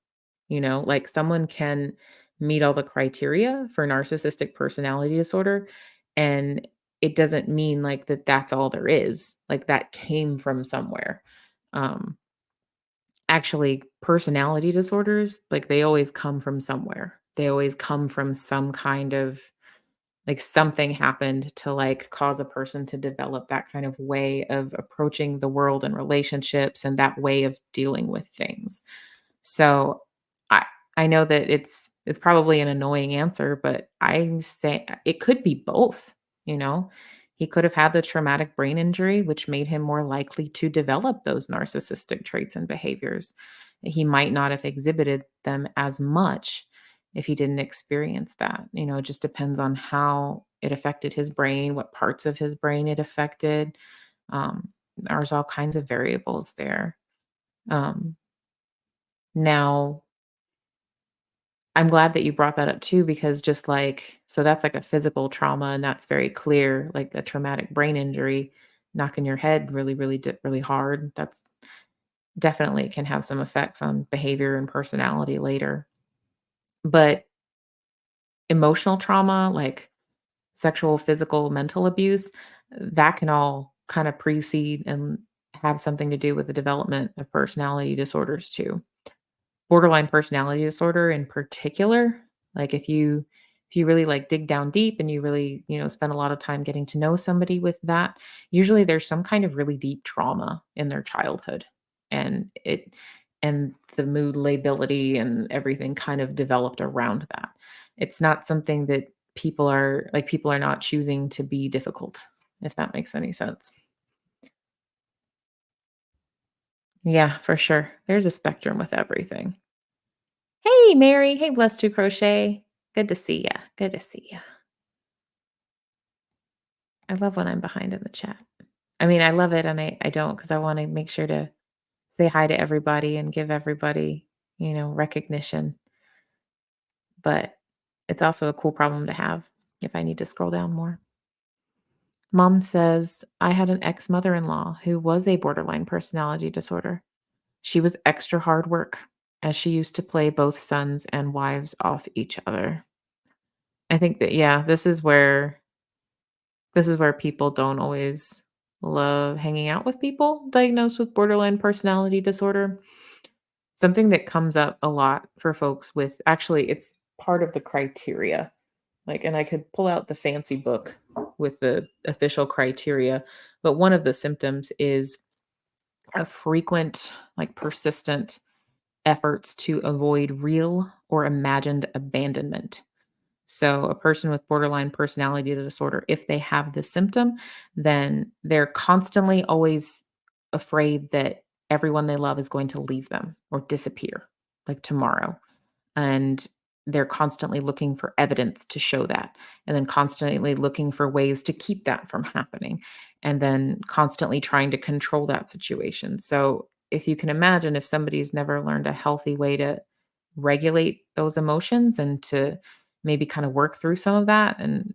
like someone can meet all the criteria for narcissistic personality disorder. And it doesn't mean like that's all there is. Like that came from somewhere. Um, Actually, personality disorders, like, they always come from somewhere. They always come from some kind of like, something happened to, like, cause a person to develop that kind of way of approaching the world and relationships and that way of dealing with things. So, I I know that it's probably an annoying answer, but I'm saying it could be both, you know? He could have had the traumatic brain injury, which made him more likely to develop those narcissistic traits and behaviors. He might not have exhibited them as much if he didn't experience that. It just depends on how it affected his brain, what parts of his brain it affected. Um, there's all kinds of variables there. Um, Now, I'm glad that you brought that up too, because just like, so that's like a physical trauma, and that's very clear, like a traumatic brain injury, knocking your head really, really hard. That's definitely can have some effects on behavior and personality later. But emotional trauma, like sexual, physical, mental abuse, that can all kind of precede and have something to do with the development of personality disorders too. Borderline personality disorder in particular, like if you really like dig down deep and you really, spend a lot of time getting to know somebody with that, usually there's some kind of really deep trauma in their childhood. And the mood lability and everything kind of developed around that. It's not something that people are not choosing to be difficult, if that makes any sense. Yeah, for sure. There's a spectrum with everything. Hey, Mary. Hey, Blessed to Crochet. Good to see ya. Good to see ya. I love when I'm behind in the chat. I mean, I love it and I don't because I want to make sure to say hi to everybody and give everybody, recognition. But it's also a cool problem to have if I need to scroll down more. Mom says, I had an ex mother in law who was a borderline personality disorder. She was extra hard work as she used to play both sons and wives off each other. I think that, yeah, this is where people don't always love hanging out with people diagnosed with borderline personality disorder. Something that comes up a lot for folks with, actually, it's part of the criteria. Like, and I could pull out the fancy book with the official criteria, but one of the symptoms is a frequent, like persistent efforts to avoid real or imagined abandonment. So, a person with borderline personality disorder, if they have this symptom, then they're constantly always afraid that everyone they love is going to leave them or disappear like tomorrow. And they're constantly looking for evidence to show that, and then constantly looking for ways to keep that from happening, and then constantly trying to control that situation. So, if you can imagine, if somebody's never learned a healthy way to regulate those emotions and to maybe kind of work through some of that and,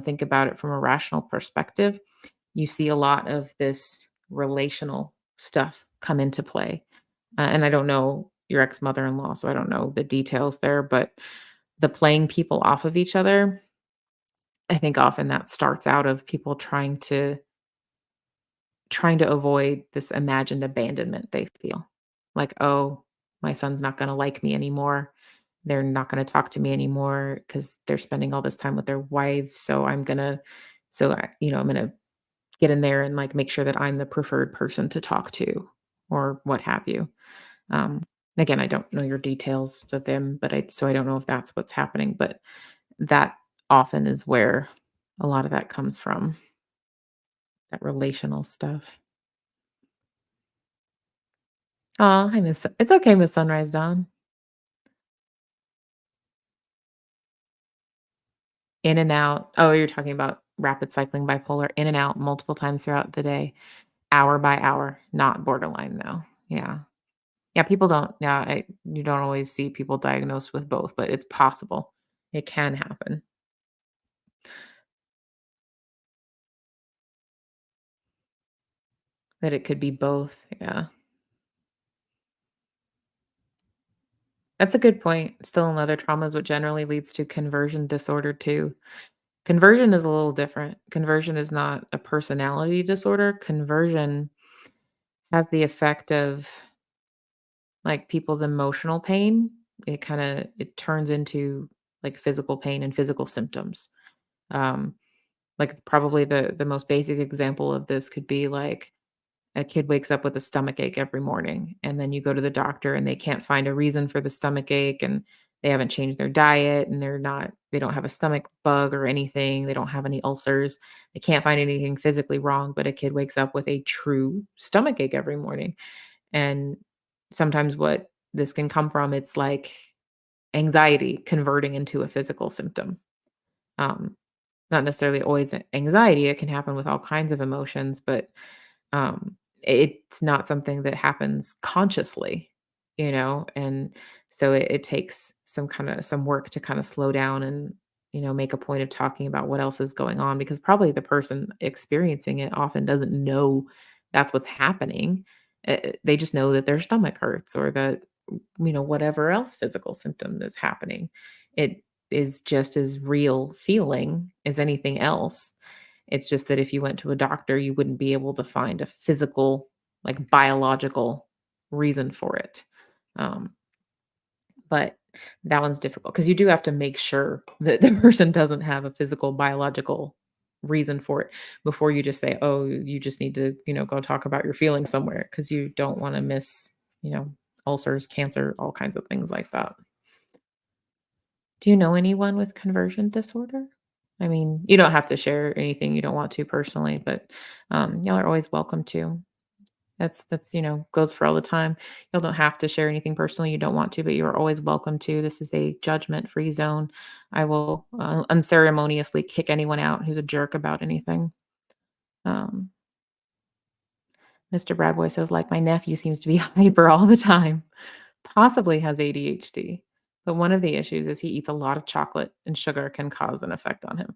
think about it from a rational perspective, you see a lot of this relational stuff come into play. And I don't know your ex-mother-in-law, so I don't know the details there, but the playing people off of each other, I think often that starts out of people trying to avoid this imagined abandonment they feel. Like, "Oh, my son's not gonna like me anymore. They're not gonna talk to me anymore because 'cause they're spending all this time with their wife, so I'm gonna get in there and, like, make sure that I'm the preferred person to talk to," or what have you. Um, Again, I don't know your details with them, but I don't know if that's what's happening, but that often is where a lot of that comes from, that relational stuff. Oh, I miss it's okay, Miss Sunrise Dawn. In and out. Oh, you're talking about rapid cycling bipolar, in and out multiple times throughout the day, hour by hour, not borderline though. Yeah. Yeah, people don't, yeah, you don't always see people diagnosed with both, but it's possible. It can happen. That it could be both. Yeah. That's a good point. Still another trauma is what generally leads to conversion disorder too. Conversion is a little different. Conversion is not a personality disorder. Conversion has the effect of, like, people's emotional pain. It turns into, like, physical pain and physical symptoms. Um, like, probably the most basic example of this could be, like, a kid wakes up with a stomach ache every morning, and then you go to the doctor and they can't find a reason for the stomach ache, and they haven't changed their diet, and they don't have a stomach bug or anything, they don't have any ulcers, they can't find anything physically wrong, but a kid wakes up with a true stomach ache every morning. And sometimes what this can come from, it's like anxiety converting into a physical symptom. Um, not necessarily always anxiety. It can happen with all kinds of emotions, but it's not something that happens consciously, and so it takes some work to kind of slow down and make a point of talking about what else is going on, because probably the person experiencing it often doesn't know that's what's happening. They just know that their stomach hurts, or that whatever else physical symptom is happening. It is just as real feeling as anything else. It's just that if you went to a doctor, you wouldn't be able to find a physical, like, biological reason for it. Um, but that one's difficult because you do have to make sure that the person doesn't have a physical, biological reason for it before you just say, "Oh, you just need to, go talk about your feelings somewhere," because you don't wanna miss, you know, ulcers, cancer, all kinds of things like that. Do you know anyone with conversion disorder? I mean, you don't have to share anything you don't want to personally, but y'all are always welcome to. That's goes for all the time. Y'all don't have to share anything personally you don't want to, but you're always welcome to. This is a judgment-free zone. I will unceremoniously kick anyone out who's a jerk about anything. Um, Mr. Bradboy says, like, my nephew seems to be hyper all the time, possibly has ADHD. But one of the issues is he eats a lot of chocolate, and sugar can cause an effect on him.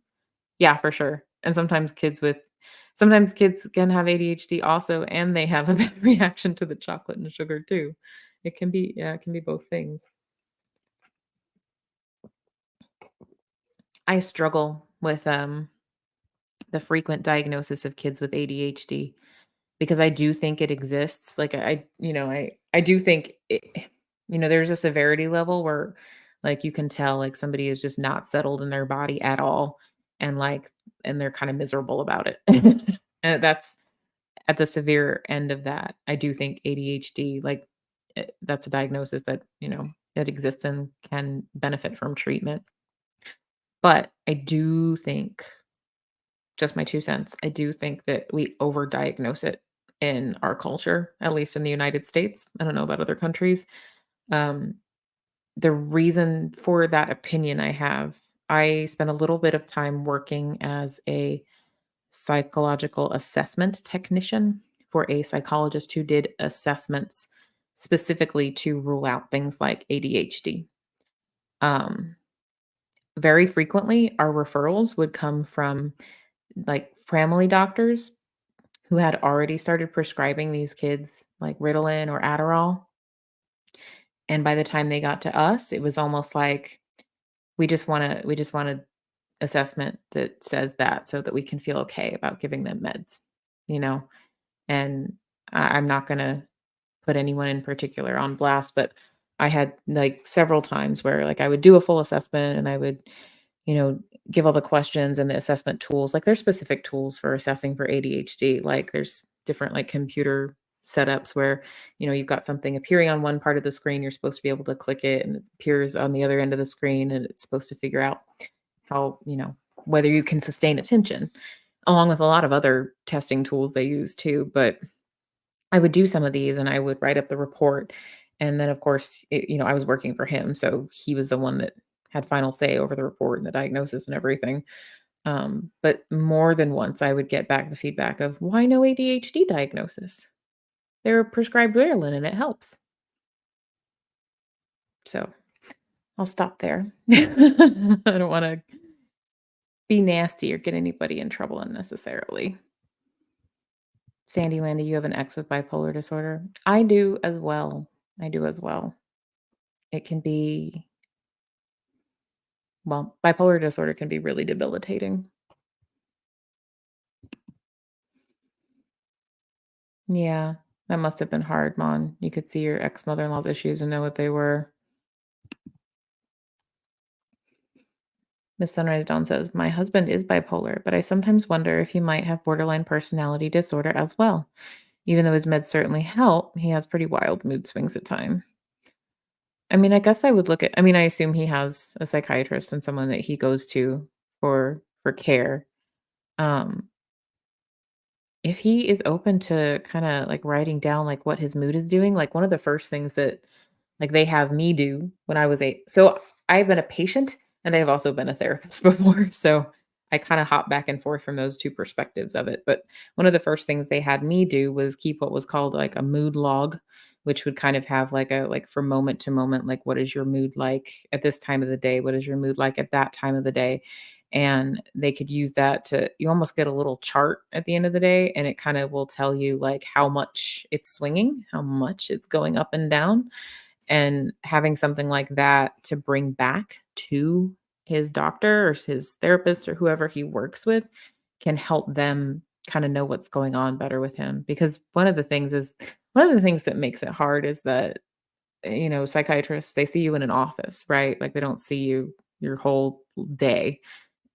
Yeah, for sure. And sometimes kids can have ADHD also, and they have a bad reaction to the chocolate and sugar too. It can be both things. I struggle with the frequent diagnosis of kids with ADHD, because I do think it exists. Like, I do think there's a severity level where, like, you can tell, like, somebody is just not settled in their body at all, and like and they're kind of miserable about it. And that's at the severe end of that. I do think ADHD, like, that's a diagnosis that, that exists and can benefit from treatment. But I do think, just my 2 cents, I do think that we overdiagnose it in our culture, at least in the United States. I don't know about other countries. Um, the reason for that opinion I have, I spent a little bit of time working as a psychological assessment technician for a psychologist who did assessments specifically to rule out things like ADHD. Um, Very frequently, our referrals would come from, like, family doctors who had already started prescribing these kids like Ritalin or Adderall. And by the time they got to us, it was almost like, we just want a assessment that says that, so that we can feel okay about giving them meds, you know? And I'm not gonna put anyone in particular on blast, but I had, like, several times where, like, I would do a full assessment, and I would, you know, give all the questions and the assessment tools. Like, there's specific tools for assessing for ADHD. Like, there's different, like, computer setups where, you've got something appearing on one part of the screen, you're supposed to be able to click it, and it appears on the other end of the screen, and it's supposed to figure out how, whether you can sustain attention, along with a lot of other testing tools they use too. But I would do some of these, and I would write up the report, and then, of course, I was working for him, so he was the one that had final say over the report and the diagnosis and everything. But more than once, I would get back the feedback of, "Why no ADHD diagnosis? They're prescribed Ritalin and it helps." So, I'll stop there. I don't wanna be nasty or get anybody in trouble unnecessarily. Sandy Landy, you have an ex with bipolar disorder? I do as well. I do as well. It can be Well, bipolar disorder can be really debilitating. Yeah, that must have been hard, Mon. You could see your ex-mother-in-law's issues and know what they were. Miss Sunrise Dawn says, "My husband is bipolar, but I sometimes wonder if he might have borderline personality disorder as well. Even though his meds certainly help, he has pretty wild mood swings at times." I mean, I guess I would look at I mean, I assume he has a psychiatrist and someone that he goes to for care. Um, if he is open to kinda, like, writing down, like, what his mood is doing, like, one of the first things that, like, they have me do when I was a so I've been a patient, and I have also been a therapist before. So, I kind of hop back and forth from those two perspectives of it. But one of the first things they had me do was keep what was called like a mood log, which would kind of have like a like from moment to moment, like what is your mood like at this time of the day? What is your mood like at that time of the day? And they could use that to you almost get a little chart at the end of the day, and it kind of will tell you like how much it's swinging, how much it's going up and down, and having something like that to bring back to his doctor or his therapist or whoever he works with can help them kind of know what's going on better with him. Because one of the things that makes it hard is that, psychiatrists, they see you in an office, right? Like they don't see you your whole day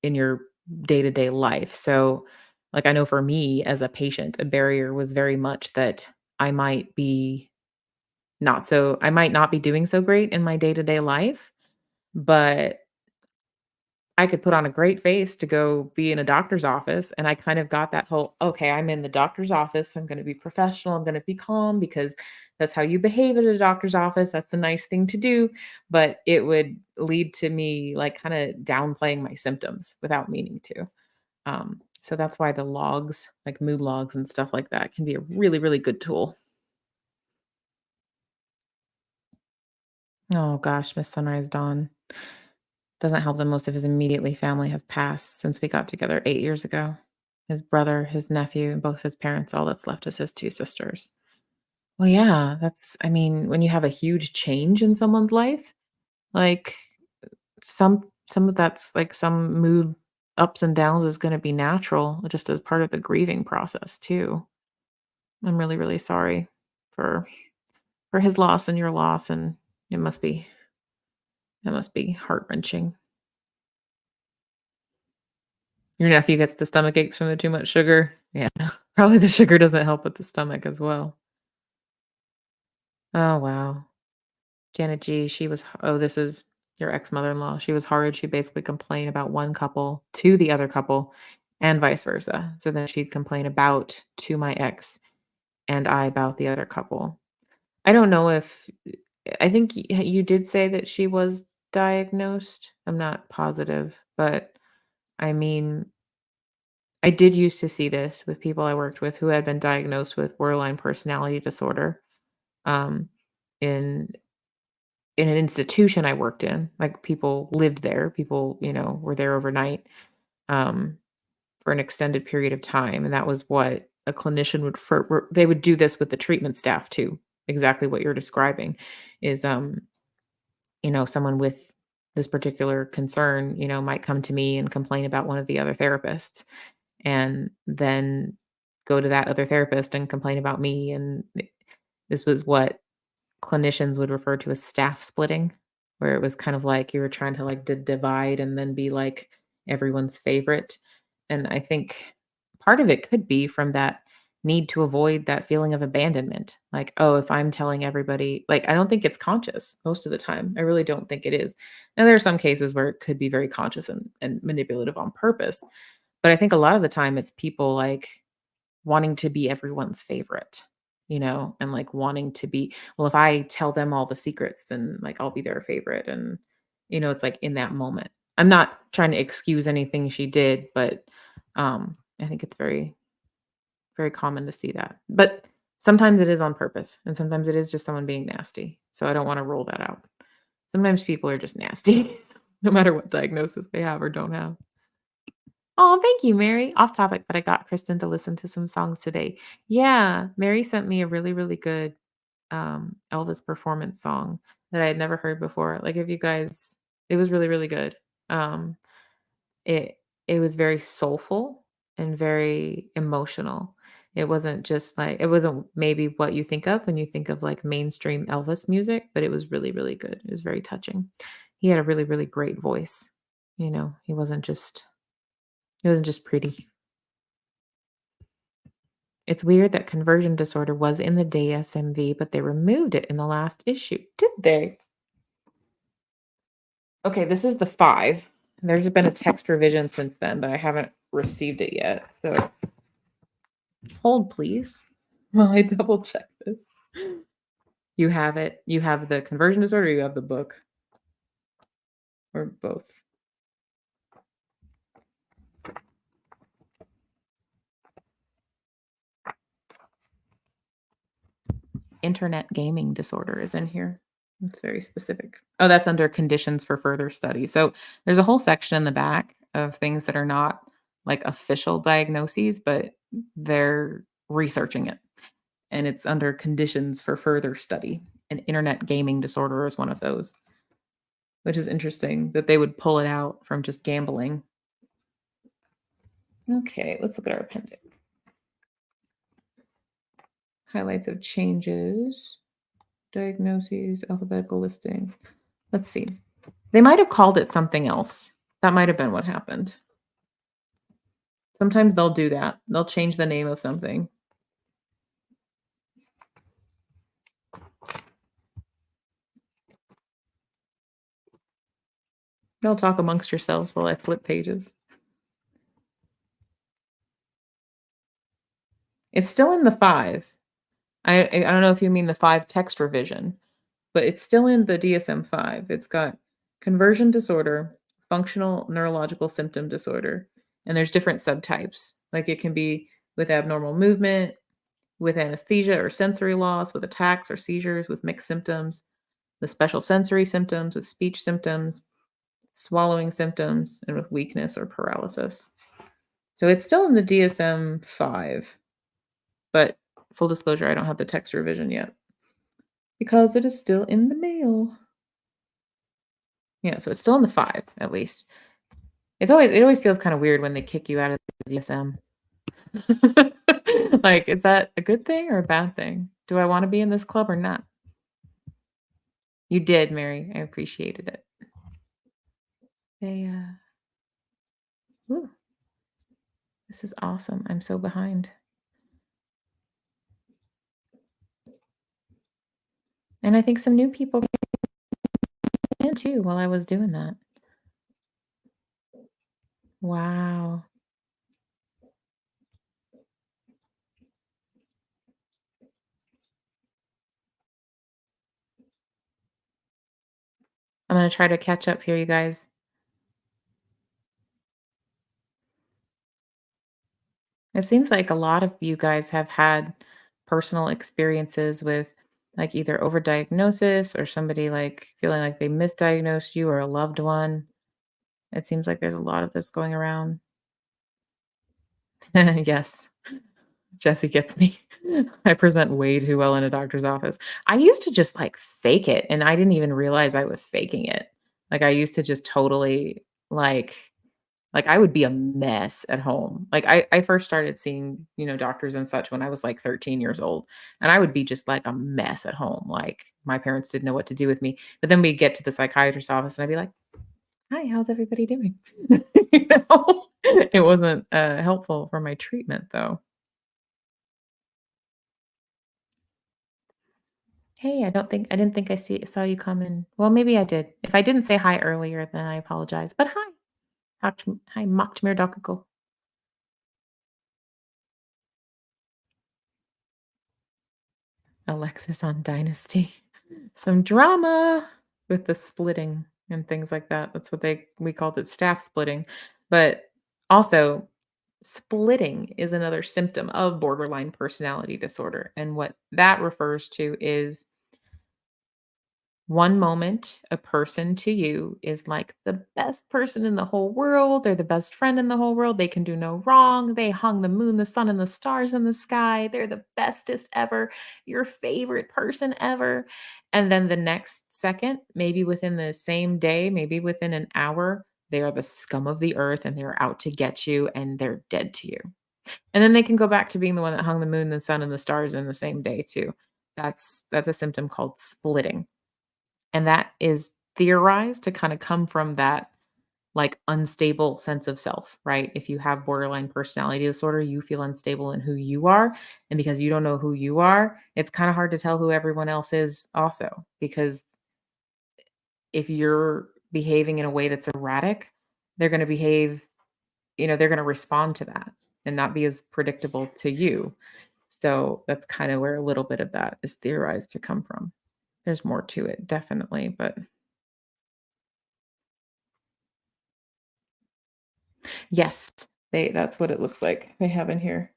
in your day-to-day life. So, like I know for me as a patient, a barrier was very much that I might be I might not be doing so great in my day-to-day life, but I could put on a great face to go be in a doctor's office, and I kind of got that whole, "Okay, I'm in the doctor's office, I'm gonna be professional, I'm gonna be calm because that's how you behave at a doctor's office, that's the nice thing to do," but it would lead to me, like, kinda downplaying my symptoms without meaning to. So that's why the logs, like mood logs and stuff like that, can be a really, really good tool. Oh gosh, Miss Sunrise Dawn. Doesn't help that most of his immediately family has passed since we got together 8 years ago. His brother, his nephew, and both of his parents, all that's left is his 2 sisters. Well, yeah, I mean, when you have a huge change in someone's life, like, some of that's like, some mood ups and downs is gonna be natural, just as part of the grieving process too. I'm really, really sorry for his loss and your loss, and it must be it must be heart-wrenching. Your nephew gets the stomach aches from the too much sugar? Yeah, probably the sugar doesn't help with the stomach as well. Oh, wow. Janet G, this is your ex-mother-in-law. She was horrid. She basically complained about one couple to the other couple and vice versa. So then she'd complain about to my ex and I about the other couple. I don't know if I think you did say that she was diagnosed. I'm not positive, but I mean, I did used to see this with people I worked with who had been diagnosed with borderline personality disorder, um, in an institution I worked in, like, people lived there, people, were there overnight, um, for an extended period of time, and that was what a clinician they would do this with the treatment staff too, exactly what you're describing is, someone with this particular concern, might come to me and complain about one of the other therapists, and then go to that other therapist and complain about me, and this was what clinicians would refer to as staff splitting, where it was kind of like you were trying to like divide and then be like everyone's favorite. And I think part of it could be from that need to avoid that feeling of abandonment. Like, oh, if I'm telling everybody, like, I don't think it's conscious most of the time. I really don't think it is. Now, there are some cases where it could be very conscious and manipulative on purpose. But I think a lot of the time it's people like wanting to be everyone's favorite, and like wanting to be, well, if I tell them all the secrets, then like I'll be their favorite. And, it's like in that moment. I'm not trying to excuse anything she did, but I think it's very, very common to see that. But sometimes it is on purpose and sometimes it is just someone being nasty. So I don't want to rule that out. Sometimes people are just nasty, no matter what diagnosis they have or don't have. Oh, thank you, Mary. Off topic, but I got Kristen to listen to some songs today. Yeah, Mary sent me a really, really good Elvis performance song that I had never heard before. Like, if you guys, it was really, really good. Um, it it was very soulful and very emotional. It wasn't maybe what you think of when you think of like mainstream Elvis music, but it was really, really good. It was very touching. He had a really, really great voice. He wasn't just pretty. It's weird that conversion disorder was in the DSM-V, but they removed it in the last issue. Did they? Okay, this is the 5. There's been a text revision since then, but I haven't received it yet. So hold, please, while I double check this. You have it. You have the conversion disorder. You have the book, or both. internet gaming disorder is in here. It's very specific. Oh, that's under conditions for further study. So there's a whole section in the back of things that are not like official diagnoses, but they're researching it. And it's under conditions for further study. And internet gaming disorder is one of those, which is interesting that they would pull it out from just gambling. Okay, let's look at our appendix. Highlights of changes, diagnoses, alphabetical listing. Let's see. They might have called it something else. That might have been what happened. Sometimes they'll do that. They'll change the name of something. Y'all talk amongst yourselves while I flip pages. It's still in the 5. I don't know if you mean the 5 text revision, but it's still in the DSM-5. It's got conversion disorder, functional neurological symptom disorder, and there's different subtypes. Like it can be with abnormal movement, with anesthesia or sensory loss, with attacks or seizures, with mixed symptoms, with special sensory symptoms, with speech symptoms, swallowing symptoms, and with weakness or paralysis. So it's still in the DSM-5, but full disclosure, I don't have the text revision yet because it is still in the mail. Yeah, so it's still in the 5 at least. It always feels kind of weird when they kick you out of the DSM. Like, is that a good thing or a bad thing? Do I want to be in this club or not? You did, Mary. I appreciated it. They ooh, this is awesome. I'm so behind. And I think some new people came in too while I was doing that. Wow. I'm gonna try to catch up here, you guys. It seems like a lot of you guys have had personal experiences with like either overdiagnosis or somebody like feeling like they misdiagnosed you or a loved one. It seems like there's a lot of this going around. Yes, Jesse gets me. I present way too well in a doctor's office. I used to just like fake it and I didn't even realize I was faking it. Like I used to just totally like, I would be a mess at home. Like, I first started seeing, doctors and such when I was, like, 13 years old, and I would be just, like, a mess at home, like, my parents didn't know what to do with me, but then we'd get to the psychiatrist's office, and I'd be like, "Hi, how's everybody doing?" You know? It wasn't, helpful for my treatment, though. "Hey, I didn't think saw you come in." Well, maybe I did. If I didn't say hi earlier, then I apologize, but hi. Hi, macht mir danke. Alexis on Dynasty. Some drama with the splitting and things like that. That's what we called it, staff splitting. But also, splitting is another symptom of borderline personality disorder. And what that refers to is one moment, a person to you is like the best person in the whole world. They're the best friend in the whole world. They can do no wrong. They hung the moon, the sun, and the stars in the sky. They're the bestest ever, your favorite person ever. And then the next second, maybe within the same day, maybe within an hour, they are the scum of the earth and they're out to get you and they're dead to you. And then they can go back to being the one that hung the moon, the sun, and the stars in the same day too. That's a symptom called splitting. And that is theorized to kinda come from that, like, unstable sense of self, right? If you have borderline personality disorder, you feel unstable in who you are, and because you don't know who you are, it's kinda hard to tell who everyone else is also, because if you're behaving in a way that's erratic, they're gonna behave they're gonna respond to that and not be as predictable to you. So, that's kinda where a little bit of that is theorized to come from. There's more to it, definitely, but yes, that's what it looks like they have in here.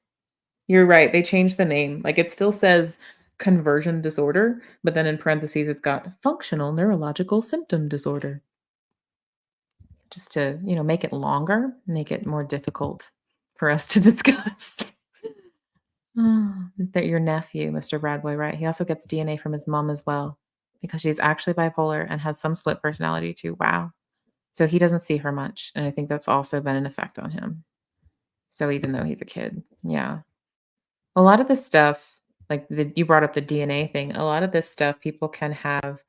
You're right, they changed the name. Like, it still says conversion disorder, but then in parentheses, it's got functional neurological symptom disorder, just to, make it longer, make it more difficult for us to discuss. That your nephew, Mr. Bradboy, right? He also gets DNA from his mom as well because she's actually bipolar and has some split personality too. Wow. So he doesn't see her much. And I think that's also been an effect on him. So even though he's a kid, yeah. A lot of this stuff, like you brought up the DNA thing, a lot of this stuff people can have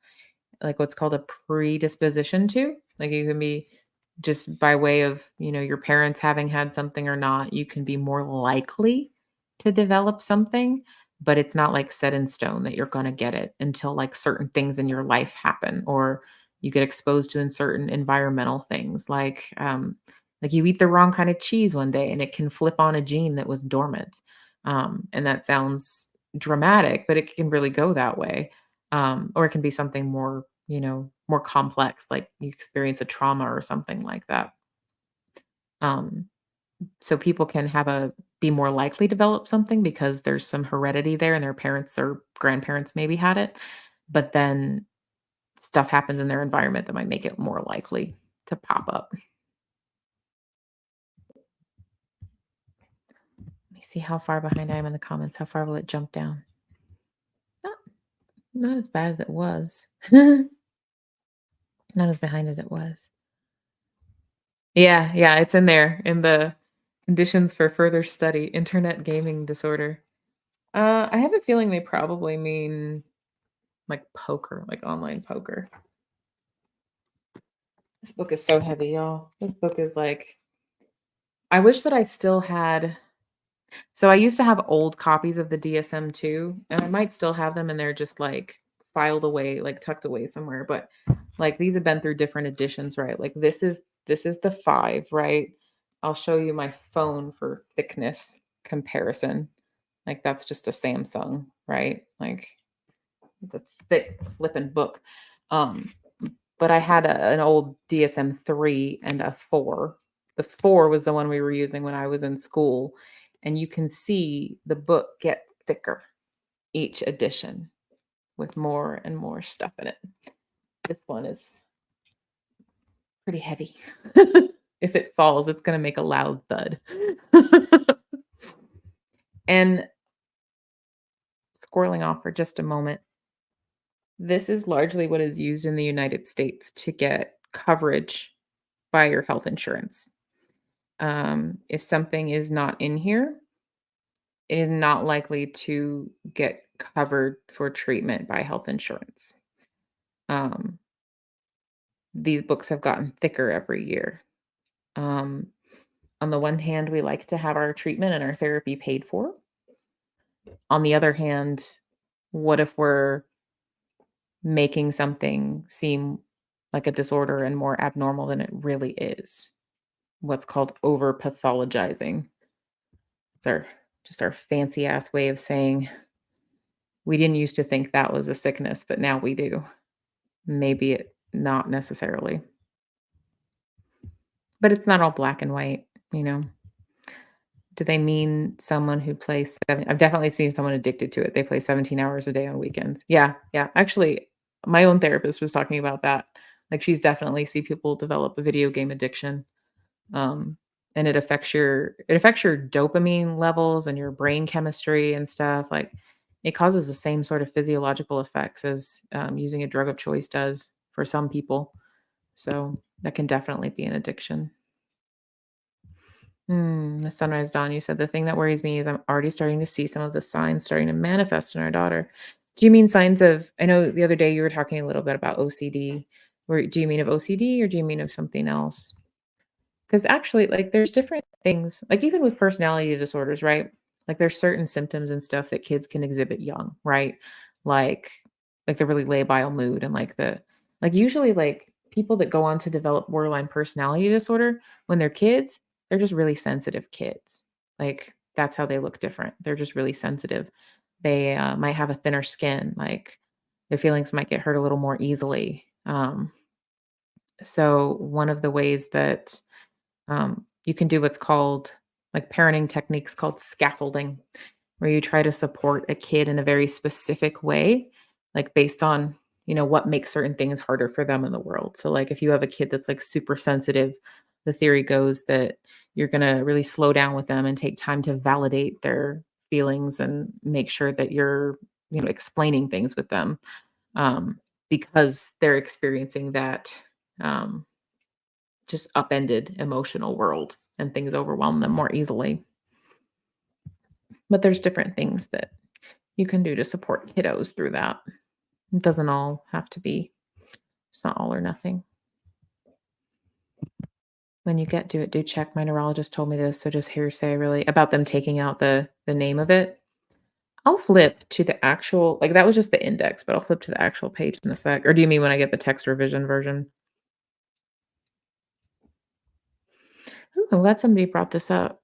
like what's called a predisposition to. Like you can be just by way of, your parents having had something or not, you can be more likely to develop something, but it's not like set in stone that you're going to get it until like certain things in your life happen or you get exposed to in certain environmental things like you eat the wrong kind of cheese one day and it can flip on a gene that was dormant. And that sounds dramatic, but it can really go that way. Or it can be something more, more complex, like you experience a trauma or something like that. Um, so people can be more likely develop something because there's some heredity there and their parents or grandparents maybe had it, but then stuff happens in their environment that might make it more likely to pop up. Let me see how far behind I am in the comments. How far will it jump down? Not, not as bad as it was. Not as behind as it was. Yeah, yeah, it's in there in the conditions for further study, internet gaming disorder. I have a feeling they probably mean like poker, like online poker. This book is so heavy, y'all. This book is like, I wish that I still had. So I used to have old copies of the DSM-2, and I might still have them, and they're just like filed away, like tucked away somewhere. But like these have been through different editions, right? Like this is the 5, right? I'll show you my phone for thickness comparison. Like that's just a Samsung, right? Like it's a thick flippin' book. Um, but I had an old DSM-3 and a 4. The 4 was the one we were using when I was in school, and you can see the book get thicker each edition with more and more stuff in it. This one is pretty heavy. If it falls, it's gonna make a loud thud. And scrolling off for just a moment, this is largely what is used in the United States to get coverage by your health insurance. If something is not in here, it is not likely to get covered for treatment by health insurance. Um, these books have gotten thicker every year. Um, on the one hand, we like to have our treatment and our therapy paid for. On the other hand, what if we're making something seem like a disorder and more abnormal than it really is? What's called over pathologizing. It's our fancy ass way of saying we didn't used to think that was a sickness, but now we do. Maybe it not necessarily. But it's not all black and white, you know. Do they mean someone who plays I've definitely seen someone addicted to it. They play 17 hours a day on weekends. Yeah, yeah. Actually, my own therapist was talking about that. Like she's definitely see people develop a video game addiction. Um, and it affects your dopamine levels and your brain chemistry and stuff. Like it causes the same sort of physiological effects as using a drug of choice does for some people. So that can definitely be an addiction. The sunrise dawn. You said the thing that worries me is I'm already starting to see some of the signs starting to manifest in our daughter. Do you mean signs of? I know the other day you were talking a little bit about OCD. Or do you mean of OCD or do you mean of something else? Because actually, like, there's different things, like, even with personality disorders, right? Like, there's certain symptoms and stuff that kids can exhibit young, right? Like like the really labile mood and usually, like, people that go on to develop borderline personality disorder, when they're kids, they're just really sensitive kids. Like, that's how they look different. They're just really sensitive. They, might have a thinner skin, like, their feelings might get hurt a little more easily. So one of the ways that you can do what's called like parenting techniques called scaffolding. where you try to support a kid in a very specific way, like based on, what makes certain things harder for them in the world. So like if you have a kid that's like super sensitive, the theory goes that you're going to really slow down with them and take time to validate their feelings and make sure that you're, explaining things with them, um, because they're experiencing that, um, just upended emotional world and things overwhelm them more easily. But there's different things that you can do to support kiddos through that. It doesn't all have to be, it's not all or nothing. When you get to it, do check. My neurologist told me this, so just hearsay really about them taking out the name of it. I'll flip to the actual, like that was just the index, but I'll flip to the actual page in a sec. Or do you mean when I get the text revision version? Ooh, I'm glad somebody brought this up.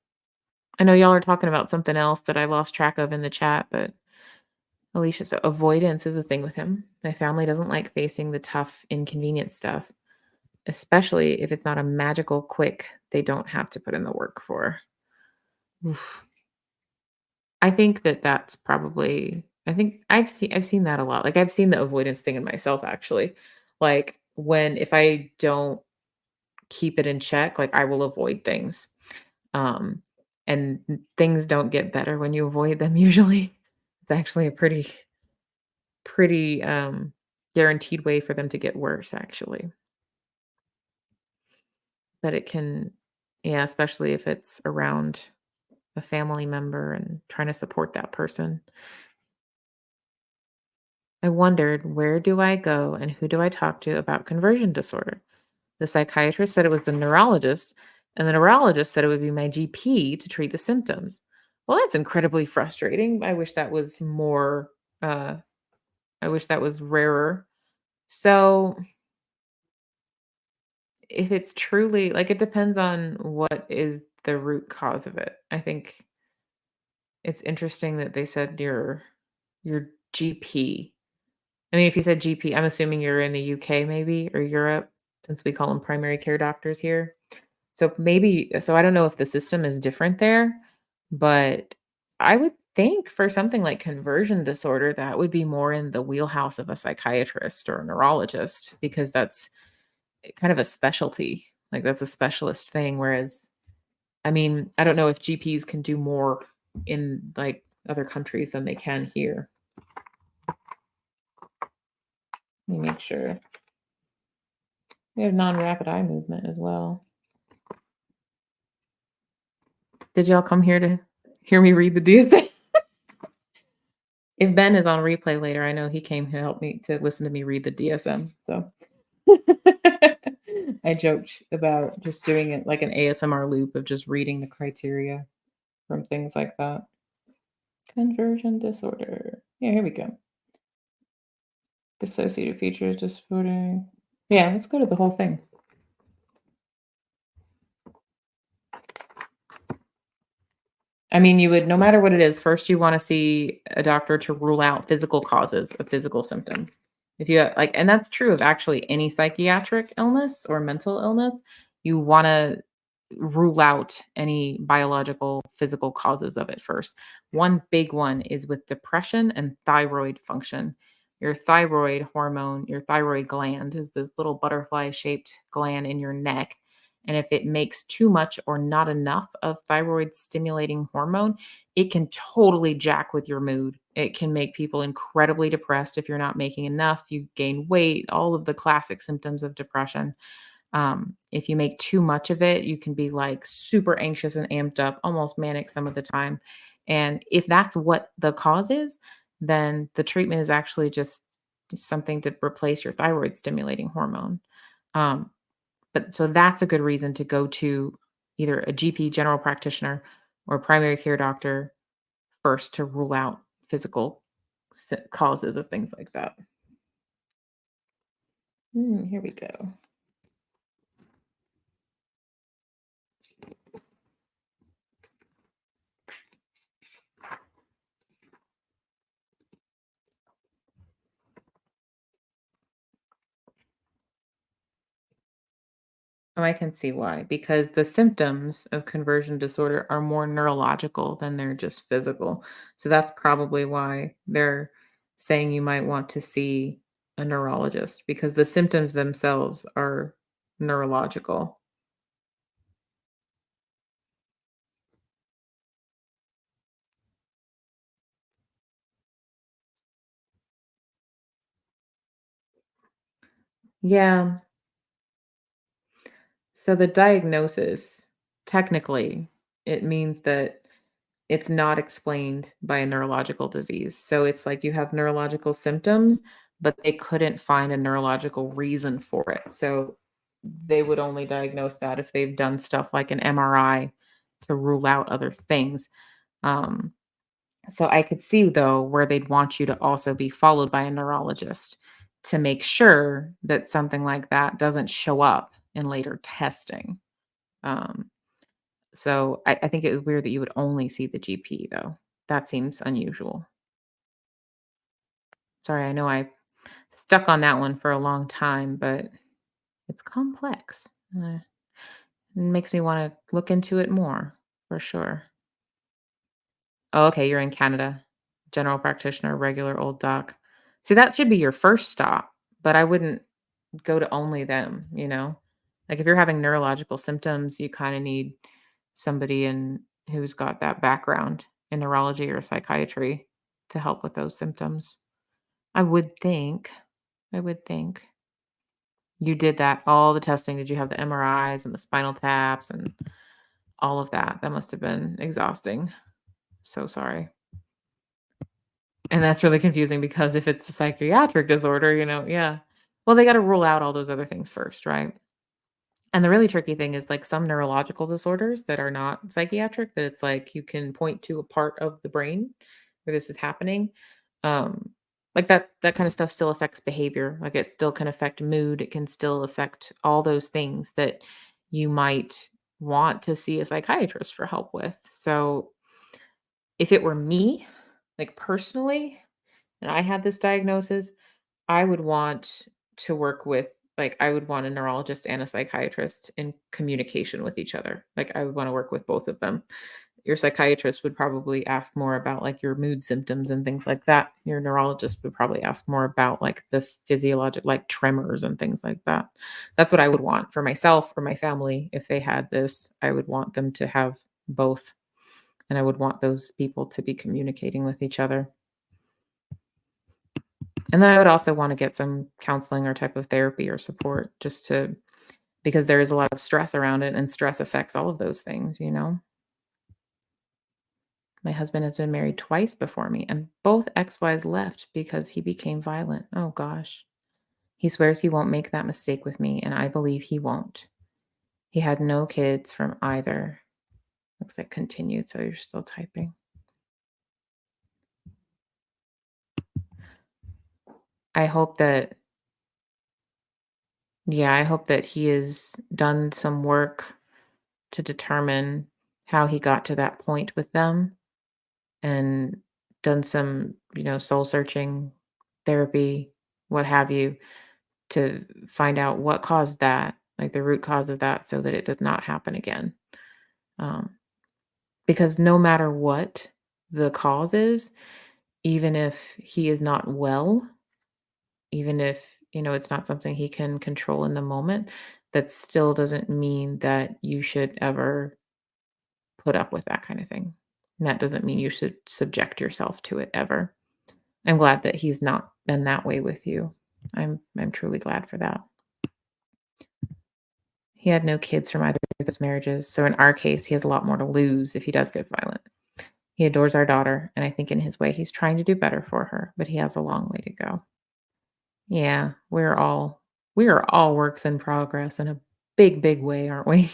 I know y'all are talking about something else that I lost track of in the chat, but Alicia, so avoidance is a thing with him. My family doesn't like facing the tough, inconvenient stuff, especially if it's not a magical quick they don't have to put in the work for. Oof. I think that that's probably, I think I've seen that a lot. Like I've seen the avoidance thing in myself actually. Like when if I don't keep it in check, like I will avoid things. Um and things don't get better when you avoid them usually. It's actually a pretty guaranteed way for them to get worse actually. But it can, yeah, especially if it's around a family member and trying to support that person. I wondered, where do I go and who do I talk to about conversion disorder? The psychiatrist said it was the neurologist, and the neurologist said it would be my GP to treat the symptoms. Well, that's incredibly frustrating. I wish that was more, uh, I wish that was rarer. So, if it's truly like, it depends on what is the root cause of it. I think it's interesting that they said your GP. I mean, if you said GP, I'm assuming you're in the UK maybe or Europe, since we call them primary care doctors here. So I don't know if the system is different there, but I would think for something like conversion disorder, that would be more in the wheelhouse of a psychiatrist or a neurologist because that's kind of a specialty. Like that's a specialist thing. Whereas, I mean, I don't know if GPs can do more in like other countries than they can here. Let me make sure. We have non-rapid eye movement as well. Did y'all come here to hear me read the DSA? If Ben is on replay later, I know he came to help me to listen to me read the DSM. So I joked about just doing it like an ASMR loop of just reading the criteria from things like that. Conversion disorder. Yeah, here we go. Dissociative features, disorder. Yeah, let's go to the whole thing. I mean, you would, no matter what it is, first you want to see a doctor to rule out physical causes of physical symptom. If you like, and that's true of actually any psychiatric illness or mental illness, you want to rule out any biological physical causes of it first. One big one is with depression and thyroid function. Your thyroid hormone, your thyroid gland is this little butterfly shaped gland in your neck. And if it makes too much or not enough of thyroid stimulating hormone, it can totally jack with your mood. It can make people incredibly depressed if you're not making enough. You gain weight, all of the classic symptoms of depression. If you make too much of it, you can be like super anxious and amped up, almost manic some of the time. And if that's what the cause is, then the treatment is actually just something to replace your thyroid stimulating hormone. Um, but so that's a good reason to go to either a GP, general practitioner, or primary care doctor first to rule out physical causes of things like that. Here we go. Oh, I can see why, because the symptoms of conversion disorder are more neurological than they're just physical. So that's probably why they're saying you might want to see a neurologist because the symptoms themselves are neurological. Yeah. So the diagnosis, technically, it means that it's not explained by a neurological disease. So it's like you have neurological symptoms, but they couldn't find a neurological reason for it. So they would only diagnose that if they've done stuff like an MRI to rule out other things. Um, so I could see though where they'd want you to also be followed by a neurologist to make sure that something like that doesn't show up in later testing. Um, so I think it was weird that you would only see the GP though. That seems unusual. Sorry, I know I stuck on that one for a long time, but it's complex. It makes me want to look into it more for sure. Oh, okay, you're in Canada. General practitioner, regular old doc. See, that should be your first stop, but I wouldn't go to only them, you know? Like if you're having neurological symptoms, you kind of need somebody in who's got that background in neurology or psychiatry to help with those symptoms. I would think. I would think. You did that all the testing. Did you have the MRIs and the spinal taps and all of that? That must have been exhausting. So sorry. And that's really confusing because if it's a psychiatric disorder, yeah. Well, they got to rule out all those other things first, right? And the really tricky thing is like some neurological disorders that are not psychiatric, that it's like you can point to a part of the brain where this is happening. Um, like that kind of stuff still affects behavior. Like it still can affect mood. It can still affect all those things that you might want to see a psychiatrist for help with. So if it were me, like personally, and I had this diagnosis, I would want to work with like, I would want a neurologist and a psychiatrist in communication with each other. Like, I would wanna work with both of them. Your psychiatrist would probably ask more about, like, your mood symptoms and things like that. Your neurologist would probably ask more about, like, the physiologic like, tremors and things like that. That's what I would want for myself or my family. If they had this, I would want them to have both, and I would want those people to be communicating with each other. And then I would also wanna get some counseling or type of therapy or support just to because there is a lot of stress around it, and stress affects all of those things, you know? My husband has been married twice before me, and both ex-wives left because he became violent. Oh gosh. He swears he won't make that mistake with me, and I believe he won't. He had no kids from either. Looks like continued, so you're still typing. I hope that yeah, I hope that he has done some work to determine how he got to that point with them and done some, soul searching therapy, what have you, to find out what caused that, like the root cause of that, so that it does not happen again. Um, because no matter what the cause is, even if he is not well, even if, it's not something he can control in the moment, that still doesn't mean that you should ever put up with that kind of thing. And that doesn't mean you should subject yourself to it ever. I'm glad that he's not been that way with you. I'm truly glad for that. He had no kids from either of his marriages, so in our case, he has a lot more to lose if he does get violent. He adores our daughter, and I think in his way he's trying to do better for her, but he has a long way to go. Yeah, we are all works in progress in a big, big way, aren't we?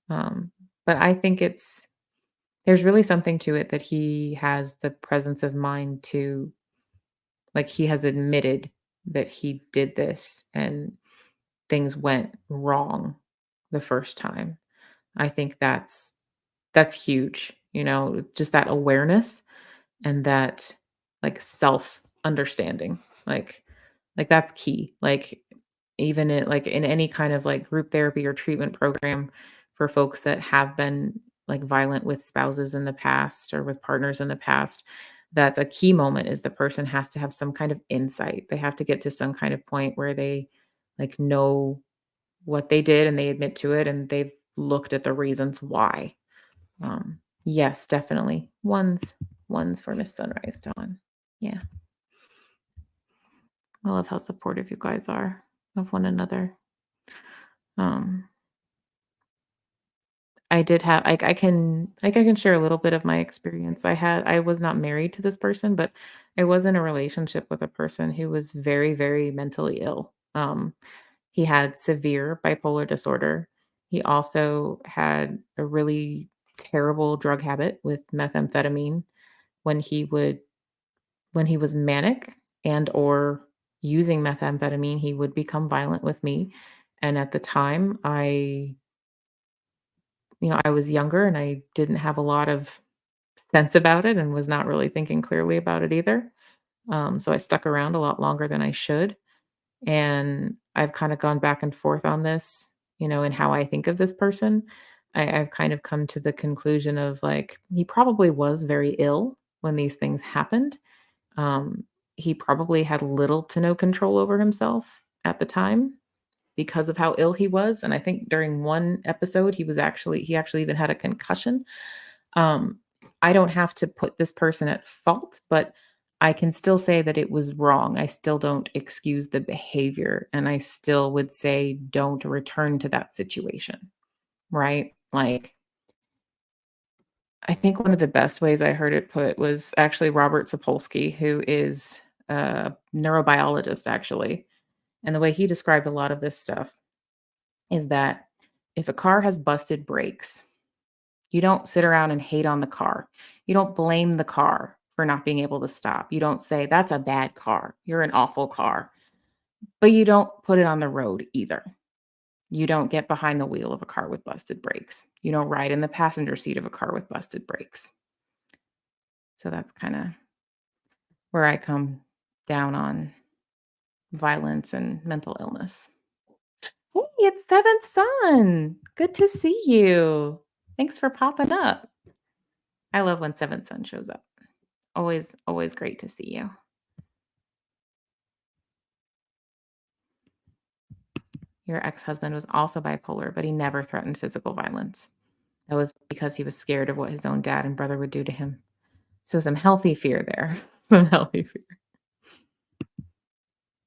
But I think there's really something to it that he has the presence of mind to like he has admitted that he did this and things went wrong the first time. I think that's huge, just that awareness and that like self understanding. Like that's key. Like even like in any kind of like group therapy or treatment program for folks that have been like violent with spouses in the past or with partners in the past, that's a key moment is the person has to have some kind of insight. They have to get to some kind of point where they like know what they did and they admit to it and they've looked at the reasons why. Yes, definitely. One's for Miss Sunrise Dawn. Yeah. I love how supportive you guys are of one another. Um, I did have I can share a little bit of my experience. I was not married to this person, but I was in a relationship with a person who was very, very mentally ill. He had severe bipolar disorder. He also had a really terrible drug habit with methamphetamine when he would when he was manic and or using methamphetamine, he would become violent with me. And at the time, I was younger and I didn't have a lot of sense about it and was not really thinking clearly about it either. So I stuck around a lot longer than I should. And I've kind of gone back and forth on this, and how I think of this person. I've kind of come to the conclusion of like, he probably was very ill when these things happened. Um, he probably had little to no control over himself at the time because of how ill he was. And I think during one episode, he actually even had a concussion. Um, I don't have to put this person at fault, but I can still say that it was wrong. I still don't excuse the behavior. And I still would say, don't return to that situation. Right. Like, I think one of the best ways I heard it put was actually Robert Sapolsky, who is a neurobiologist, actually. And the way he described a lot of this stuff is that if a car has busted brakes, you don't sit around and hate on the car. You don't blame the car for not being able to stop. You don't say, that's a bad car. You're an awful car. But you don't put it on the road either. You don't get behind the wheel of a car with busted brakes. You don't ride in the passenger seat of a car with busted brakes. So that's kind of where I come down on violence and mental illness. Hey, it's Seventh Son. Good to see you. Thanks for popping up. I love when Seventh Son shows up. Always, always great to see you. Your ex-husband was also bipolar, but he never threatened physical violence. That was because he was scared of what his own dad and brother would do to him. So some healthy fear there. Some healthy fear.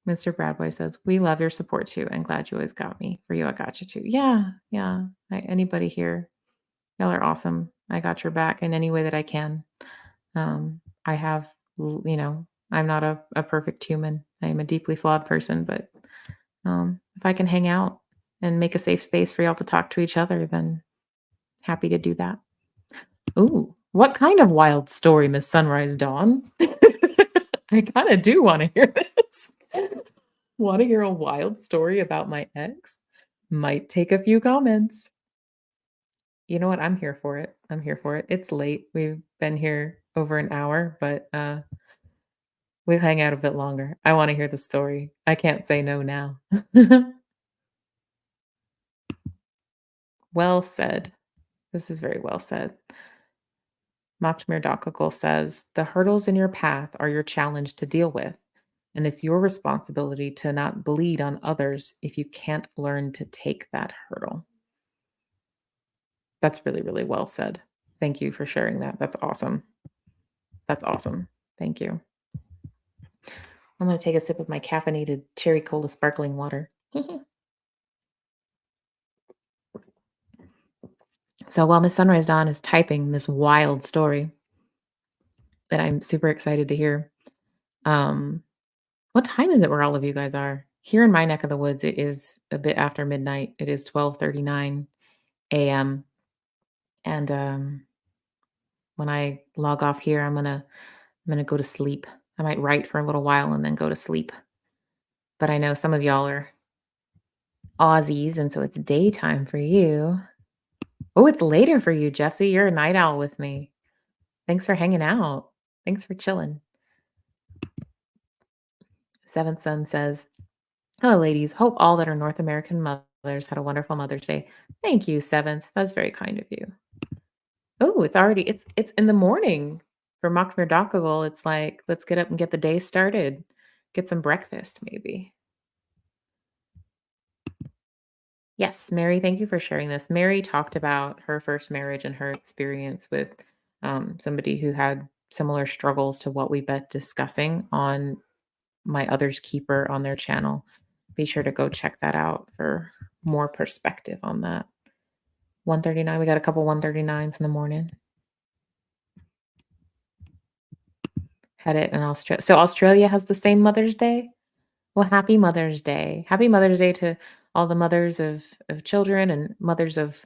Mr. Bradboy says, "We love your support too, and glad you always got me. For you, I got you too." Yeah, yeah. Anybody here, y'all are awesome. I got your back in any way that I can. I have, I'm not a perfect human. I am a deeply flawed person, but if I can hang out and make a safe space for y'all to talk to each other, then happy to do that. Ooh, what kind of wild story, Miss Sunrise Dawn? I kind of do want to hear this. Want to hear a wild story about my ex? Might take a few comments. You know what? I'm here for it. I'm here for it. It's late. We've been here over an hour, but we'll hang out a bit longer. I want to hear the story. I can't say no now. Well said. This is very well said. Makshmir Dakakul says, the hurdles in your path are your challenge to deal with, and it's your responsibility to not bleed on others if you can't learn to take that hurdle. That's really, really well said. Thank you for sharing that. That's awesome. That's awesome. Thank you. I'm going to take a sip of my caffeinated cherry cola sparkling water. So while Miss Sunrise Dawn is typing this wild story that I'm super excited to hear, what time is it where all of you guys are? Here in my neck of the woods, it is a bit after midnight. It is 12:39 a.m. And when I log off here, I'm gonna go to sleep. I might write for a little while and then go to sleep. But I know some of y'all are Aussies, and so it's daytime for you. Oh, it's later for you, Jesse. You're a night owl with me. Thanks for hanging out. Thanks for chilling. Seventh Son says, Hello, ladies. Hope all that are North American mothers had a wonderful Mother's Day. Thank you, Seventh. That's very kind of you. Oh, it's in the morning for Makmir Dakagol. It's like, let's get up and get the day started. Get some breakfast, maybe. Yes, Mary, thank you for sharing this. Mary talked about her first marriage and her experience with somebody who had similar struggles to what we've been discussing on my Other's Keeper on their channel. Be sure to go check that out for more perspective on that. 139, we got a couple 139s in the morning. Had it in Australia. So Australia has the same Mother's Day? Well, happy Mother's Day. Happy Mother's Day to all the mothers of children and mothers of,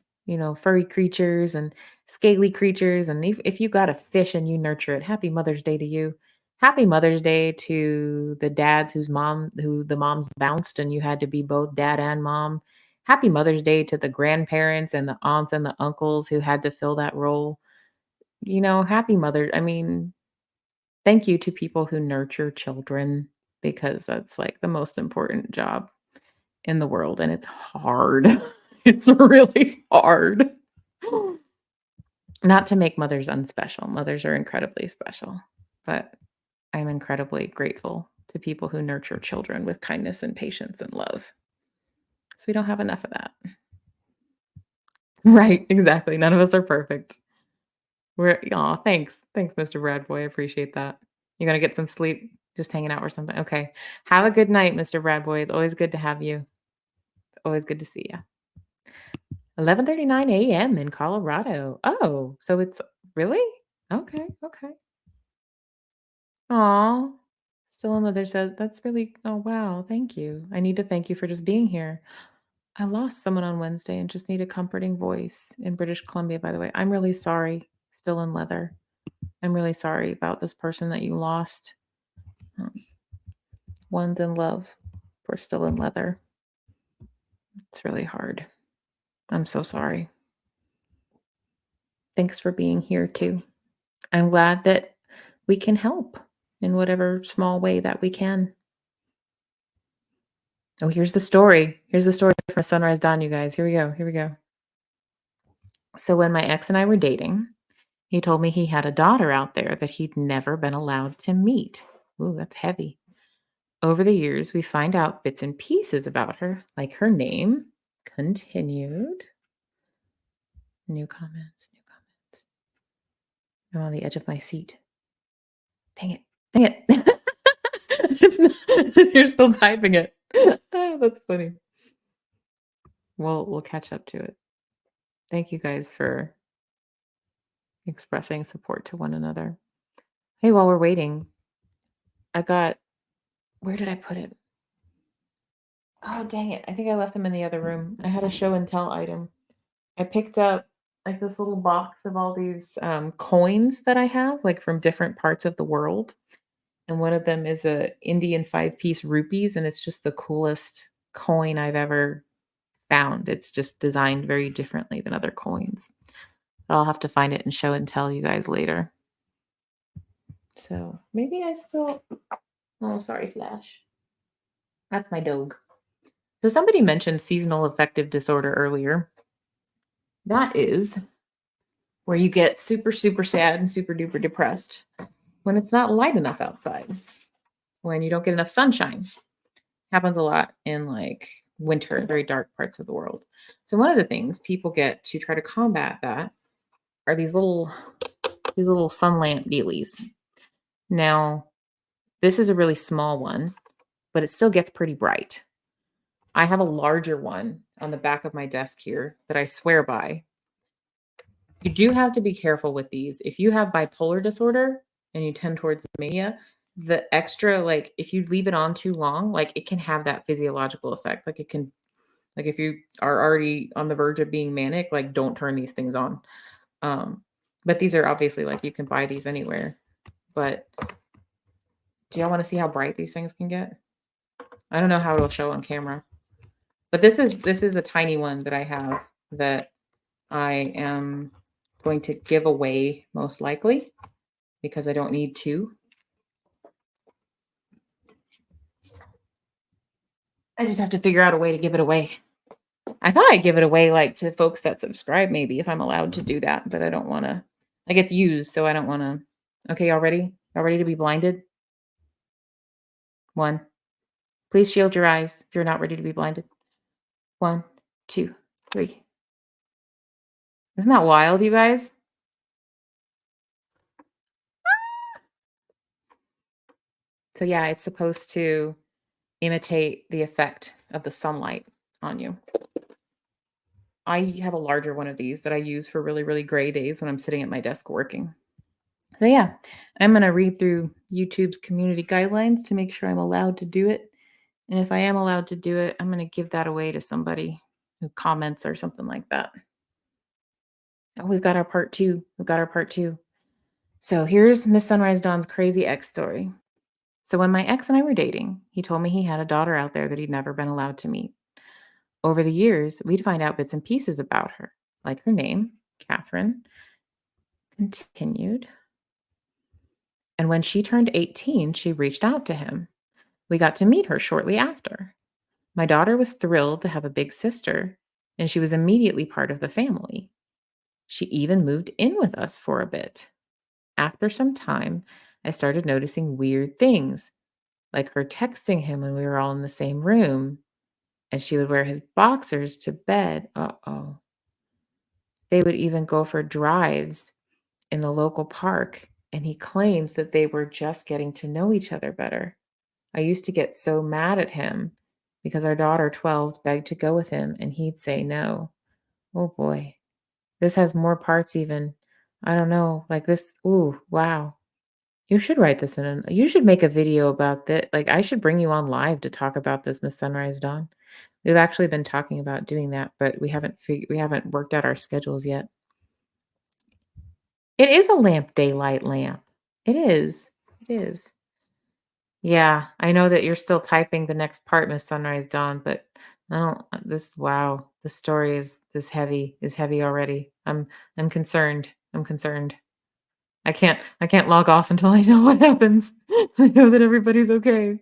furry creatures and scaly creatures. And if you got a fish and you nurture it, happy Mother's Day to you. Happy Mother's Day to the dads who the moms bounced and you had to be both dad and mom. Happy Mother's Day to the grandparents and the aunts and the uncles who had to fill that role. Happy Mother. I mean, thank you to people who nurture children because that's like the most important job in the world and it's hard. It's really hard. Not to make mothers unspecial. Mothers are incredibly special, but I'm incredibly grateful to people who nurture children with kindness and patience and love. So we don't have enough of that. Right, exactly. None of us are perfect. Thanks. Thanks, Mr. Bradboy. I appreciate that. You're gonna get some sleep, just hanging out or something. Okay. Have a good night, Mr. Bradboy. It's always good to have you. It's always good to see you. 11:39 a.m. in Colorado. Oh, so it's really? Okay, okay. Aw. Still another said that's really oh wow, thank you. I need to thank you for just being here. I lost someone on Wednesday and just need a comforting voice in British Columbia, by the way. I'm really sorry. Still in leather. I'm really sorry about this person that you lost. Um, One's in love. We're still in leather. It's really hard. I'm so sorry. Thanks for being here too. I'm glad that we can help in whatever small way that we can. Oh, here's the story. Here's the story from Sunrise Dawn, you guys. Here we go. Here we go. So when my ex and I were dating, he told me he had a daughter out there that he'd never been allowed to meet. Ooh, that's heavy. Over the years, we find out bits and pieces about her, like her name. Continued. New comments, new comments. I'm on the edge of my seat. Dang it. Dang it. You're still typing it. That's funny. We'll catch up to it. Thank you guys for expressing support to one another. Hey, while we're waiting, I got where did I put it? Oh, dang it. I think I left them in the other room. I had a show and tell item. I picked up like this little box of all these coins that I have, like from different parts of the world. And one of them is a Indian 5-piece rupees, and it's just the coolest coin I've ever found. It's just designed very differently than other coins. But I'll have to find it and show and tell you guys later. So maybe I still. Oh, sorry, Flash. That's my dog. So somebody mentioned seasonal affective disorder earlier. That is where you get super, super sad and super duper depressed when it's not light enough outside, when you don't get enough sunshine. Happens a lot in like winter, very dark parts of the world. So one of the things people get to try to combat that are these little sun lamp dealies. Now, this is a really small one, but it still gets pretty bright. I have a larger one on the back of my desk here that I swear by. You do have to be careful with these. If you have bipolar disorder and you tend towards mania, the extra, like if you leave it on too long, like it can have that physiological effect. Like it can, like if you are already on the verge of being manic, like don't turn these things on. But these are obviously like you can buy these anywhere. But do y'all want to see how bright these things can get? I don't know how it'll show on camera. But this is a tiny one that I have that I am going to give away most likely because I don't need two. I just have to figure out a way to give it away. I thought I'd give it away, like, to folks that subscribe maybe if I'm allowed to do that, but I don't wanna like, it's used, so I don't wanna okay, y'all ready? Y'all ready to be blinded? 1. Please shield your eyes if you're not ready to be blinded. 1, 2, 3. Isn't that wild, you guys? So, yeah, it's supposed to imitate the effect of the sunlight on you. I have a larger one of these that I use for really, really gray days when I'm sitting at my desk working. So, yeah, I'm gonna read through YouTube's community guidelines to make sure I'm allowed to do it. And if I am allowed to do it, I'm gonna give that away to somebody who comments or something like that. Oh, we've got our part 2. We've got our part 2. So here's Miss Sunrise Dawn's crazy ex story. So when my ex and I were dating, he told me he had a daughter out there that he'd never been allowed to meet. Over the years, we'd find out bits and pieces about her, like her name, Catherine, continued. And when she turned 18, she reached out to him. We got to meet her shortly after. My daughter was thrilled to have a big sister, and she was immediately part of the family. She even moved in with us for a bit. After some time, I started noticing weird things, like her texting him when we were all in the same room, and she would wear his boxers to bed. Uh-oh. They would even go for drives in the local park, and he claims that they were just getting to know each other better. I used to get so mad at him because our daughter, 12, begged to go with him, and he'd say no. Oh boy. This has more parts even. I don't know. Like this. Ooh, wow. You should write this in. You should make a video about that. Like I should bring you on live to talk about this, Miss Sunrise Dawn. We've actually been talking about doing that, but we haven't worked out our schedules yet. It is a lamp daylight lamp. It is. It is. Yeah, I know that you're still typing the next part, Miss Sunrise Dawn, but I don't this wow, this story is heavy already. I'm concerned. I'm concerned. I can't log off until I know what happens. I know that everybody's okay.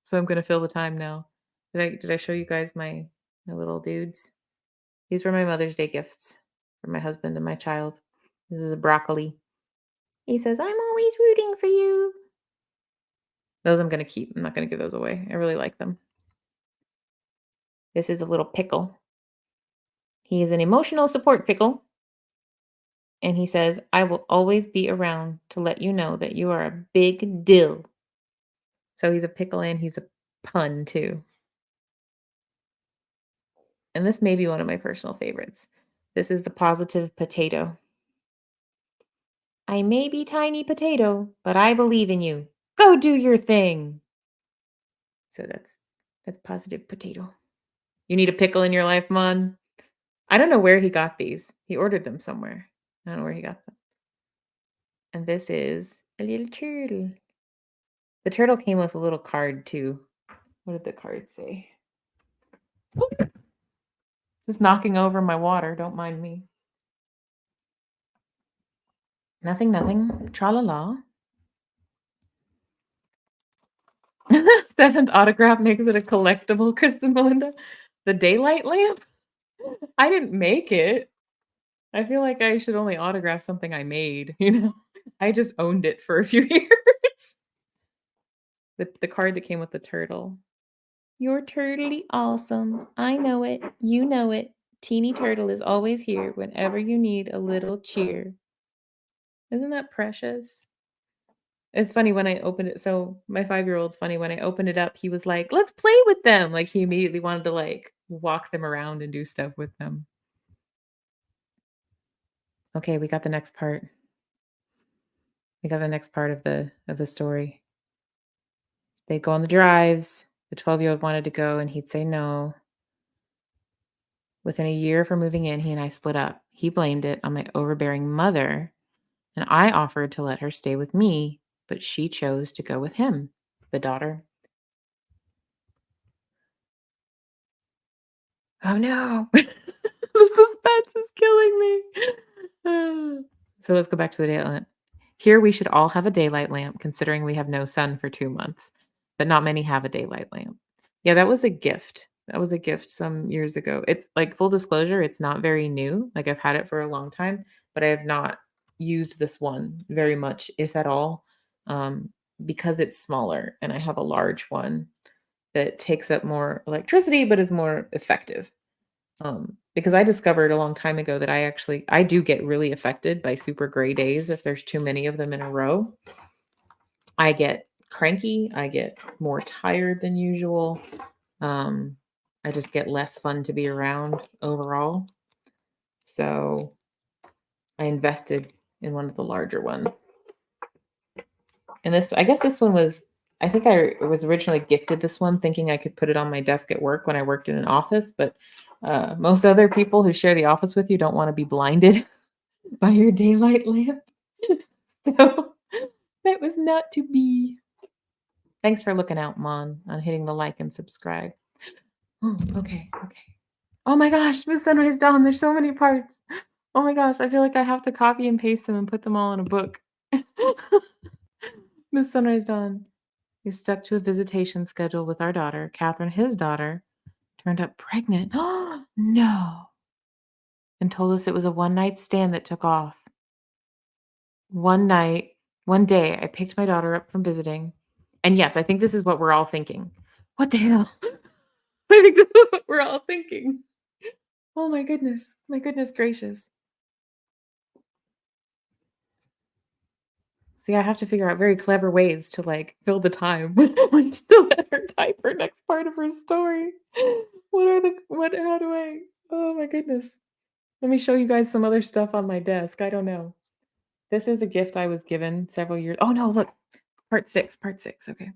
So I'm gonna fill the time now. Did I show you guys my little dudes? These were my Mother's Day gifts for my husband and my child. This is a broccoli. He says, "I'm always rooting for you." Those I'm gonna keep. I'm not gonna give those away. I really like them. This is a little pickle. He is an emotional support pickle. And he says, "I will always be around to let you know that you are a big deal." So he's a pickle and he's a pun too. And this may be one of my personal favorites. This is the positive potato. "I may be tiny potato, but I believe in you. Go do your thing." So that's positive potato. You need a pickle in your life, Mon? I don't know where he got these. He ordered them somewhere. I don't know where he got them. And this is a little turtle. The turtle came with a little card too. What did the card say? Just knocking over my water. Don't mind me. Nothing, nothing. Tra la la. Seventh autograph makes it a collectible, Kristen Melinda. The daylight lamp? I didn't make it. I feel like I should only autograph something I made, you know? I just owned it for a few years. The card that came with the turtle. "You're turtly awesome. I know it. You know it. Teeny Turtle is always here whenever you need a little cheer." Isn't that precious? It's funny when I opened it. So my 5-year-old's funny. When I opened it up, he was like, "Let's play with them." Like he immediately wanted to like walk them around and do stuff with them. Okay, we got the next part. We got the next part of the story. They'd go on the drives. The 12-year-old wanted to go and he'd say no. Within a year of her moving in, he and I split up. He blamed it on my overbearing mother, and I offered to let her stay with me, but she chose to go with him. The daughter. Oh no. The suspense is killing me. So let's go back to the daylight lamp. Here we should all have a daylight lamp, considering we have no sun for 2 months, but not many have a daylight lamp. Yeah, that was a gift. That was a gift some years ago. It's like, full disclosure, it's not very new. Like, I've had it for a long time, but I have not used this one very much, if at all, um, because it's smaller and I have a large one that takes up more electricity but is more effective. Because I discovered a long time ago that I do get really affected by super gray days if there's too many of them in a row. I get cranky, I get more tired than usual. Um, I just get less fun to be around overall. So I invested in one of the larger ones. And I guess this one was, I think I was originally gifted this one thinking I could put it on my desk at work when I worked in an office, but most other people who share the office with you don't want to be blinded by your daylight lamp. So that was not to be. Thanks for looking out, Mon, on hitting the like and subscribe. Oh, okay, okay. Oh my gosh, Miss Sunrise Dawn, there's so many parts. Oh my gosh, I feel like I have to copy and paste them and put them all in a book. Miss Sunrise Dawn is stuck to a visitation schedule with our daughter. Catherine, his daughter, turned up pregnant. Oh, no. And told us it was a one night stand that took off. One night, one day, I picked my daughter up from visiting. And yes, I think this is what we're all thinking. What the hell? I think this is what we're all thinking. Oh my goodness. My goodness gracious. See, I have to figure out very clever ways to like fill the time when to let her type her next part of her story. How do I? Oh my goodness. Let me show you guys some other stuff on my desk. I don't know. This is a gift I was given several years. Oh no, look. Part 6, part 6. Okay.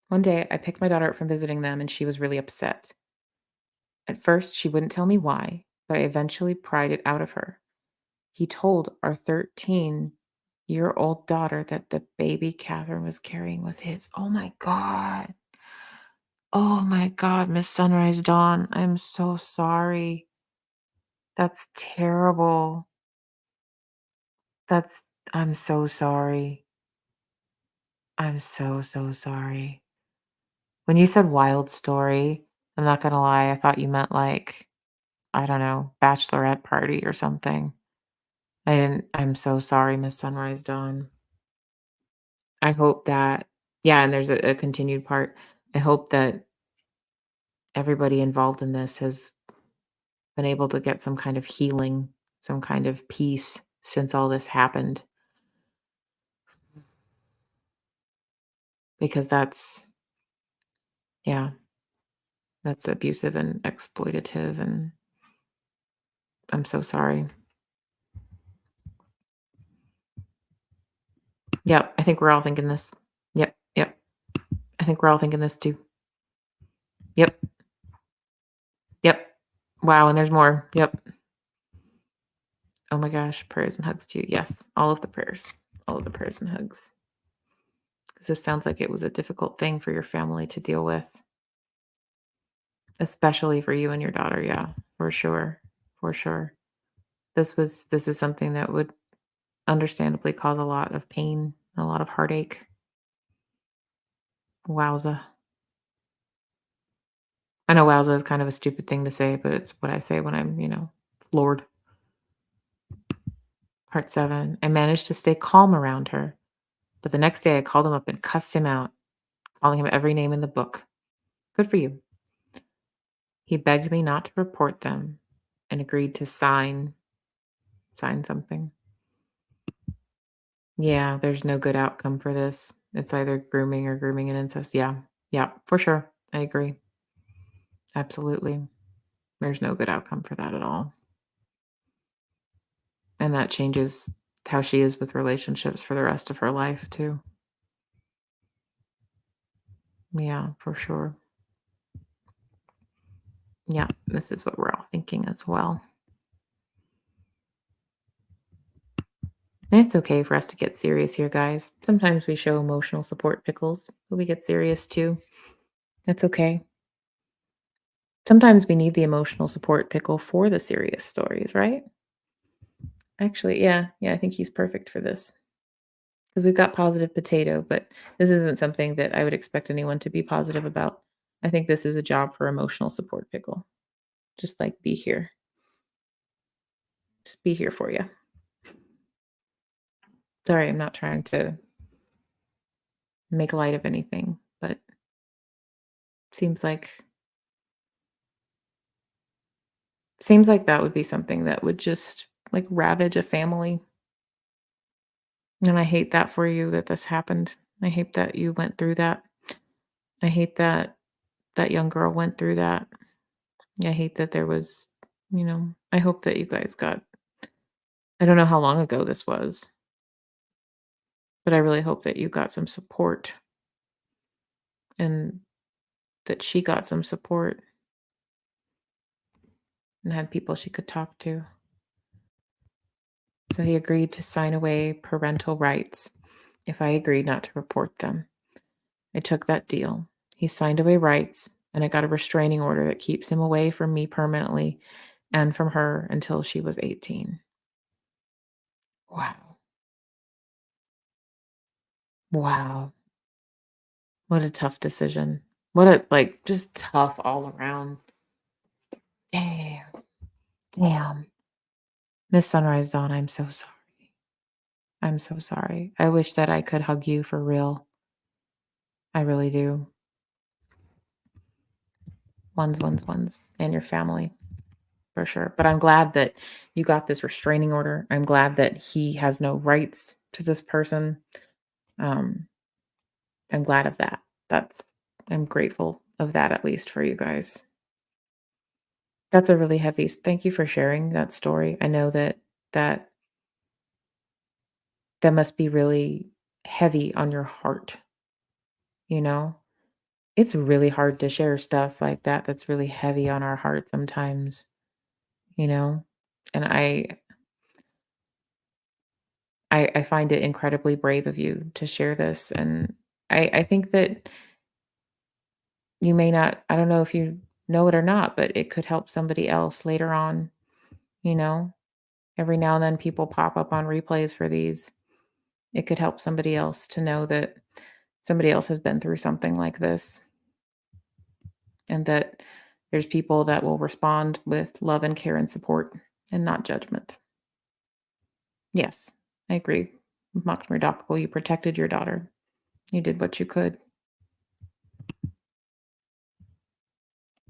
One day I picked my daughter up from visiting them and she was really upset. At first, she wouldn't tell me why, but I eventually pried it out of her. He told our 13-year-old daughter that the baby Catherine was carrying was his. Oh my God. Oh my God, Miss Sunrise Dawn. I'm so sorry. That's terrible. That's, I'm so sorry. I'm so, so sorry. When you said wild story, I'm not gonna lie, I thought you meant like, I don't know, bachelorette party or something. I'm so sorry, Miss Sunrise Dawn. I hope that, yeah, and there's a continued part. I hope that everybody involved in this has been able to get some kind of healing, some kind of peace since all this happened, because yeah, that's abusive and exploitative, and I'm so sorry. Yep, I think we're all thinking this. Yep, yep. I think we're all thinking this too. Yep, yep. Wow, and there's more. Yep. Oh my gosh, prayers and hugs to you. Yes, all of the prayers. All of the prayers and hugs. 'Cause this sounds like it was a difficult thing for your family to deal with, especially for you and your daughter. Yeah, for sure. For sure. This is something that would understandably cause a lot of pain, a lot of heartache. Wowza. I know wowza is kind of a stupid thing to say, but it's what I say when I'm, floored. Part 7. I managed to stay calm around her, but the next day I called him up and cussed him out, calling him every name in the book. Good for you. He begged me not to report them and agreed to sign something. Yeah, there's no good outcome for this. It's either grooming or grooming and incest. Yeah. Yeah, for sure. I agree. Absolutely. There's no good outcome for that at all. And that changes how she is with relationships for the rest of her life too. Yeah, for sure. Yeah, this is what we're all thinking as well. And it's okay for us to get serious here, guys. Sometimes we show emotional support pickles, but we get serious too. That's okay. Sometimes we need the emotional support pickle for the serious stories, right? Actually, yeah, I think he's perfect for this. because we've got positive potato, but this isn't something that I would expect anyone to be positive about. I think this is a job for emotional support pickle. Just like be here. Just be here for you. Sorry, I'm not trying to make light of anything, but seems like seems like that would be something that would just like ravage a family. And I hate that for you that this happened. I hate that you went through that. I hate that that young girl went through that. I hate that there was, I hope that you guys got I don't know how long ago this was, but I really hope that you got some support and that she got some support and had people she could talk to. So he agreed to sign away parental rights if I agreed not to report them. I took that deal. He signed away rights, and I got a restraining order that keeps him away from me permanently and from her until she was 18. Wow. Wow. What a tough decision. What a, like, just tough all around. Damn. Damn. Miss Sunrise Dawn, I'm so sorry. I'm so sorry. I wish that I could hug you for real. I really do. Ones, and your family for sure. But I'm glad that you got this restraining order. I'm glad that he has no rights to this person. Um, I'm glad of that. That's I'm grateful of that at least for you guys. That's a really heavy thank you for sharing that story. I know that that must be really heavy on your heart, you know? It's really hard to share stuff like that that's really heavy on our heart sometimes, you know? And I find it incredibly brave of you to share this, and I think that you may not I don't know if you know it or not, but it could help somebody else later on, you know? Every now and then people pop up on replays for these. It could help somebody else to know that somebody else has been through something like this and that there's people that will respond with love and care and support and not judgment. Yes, I agree. Mockmurdockle, you protected your daughter. You did what you could.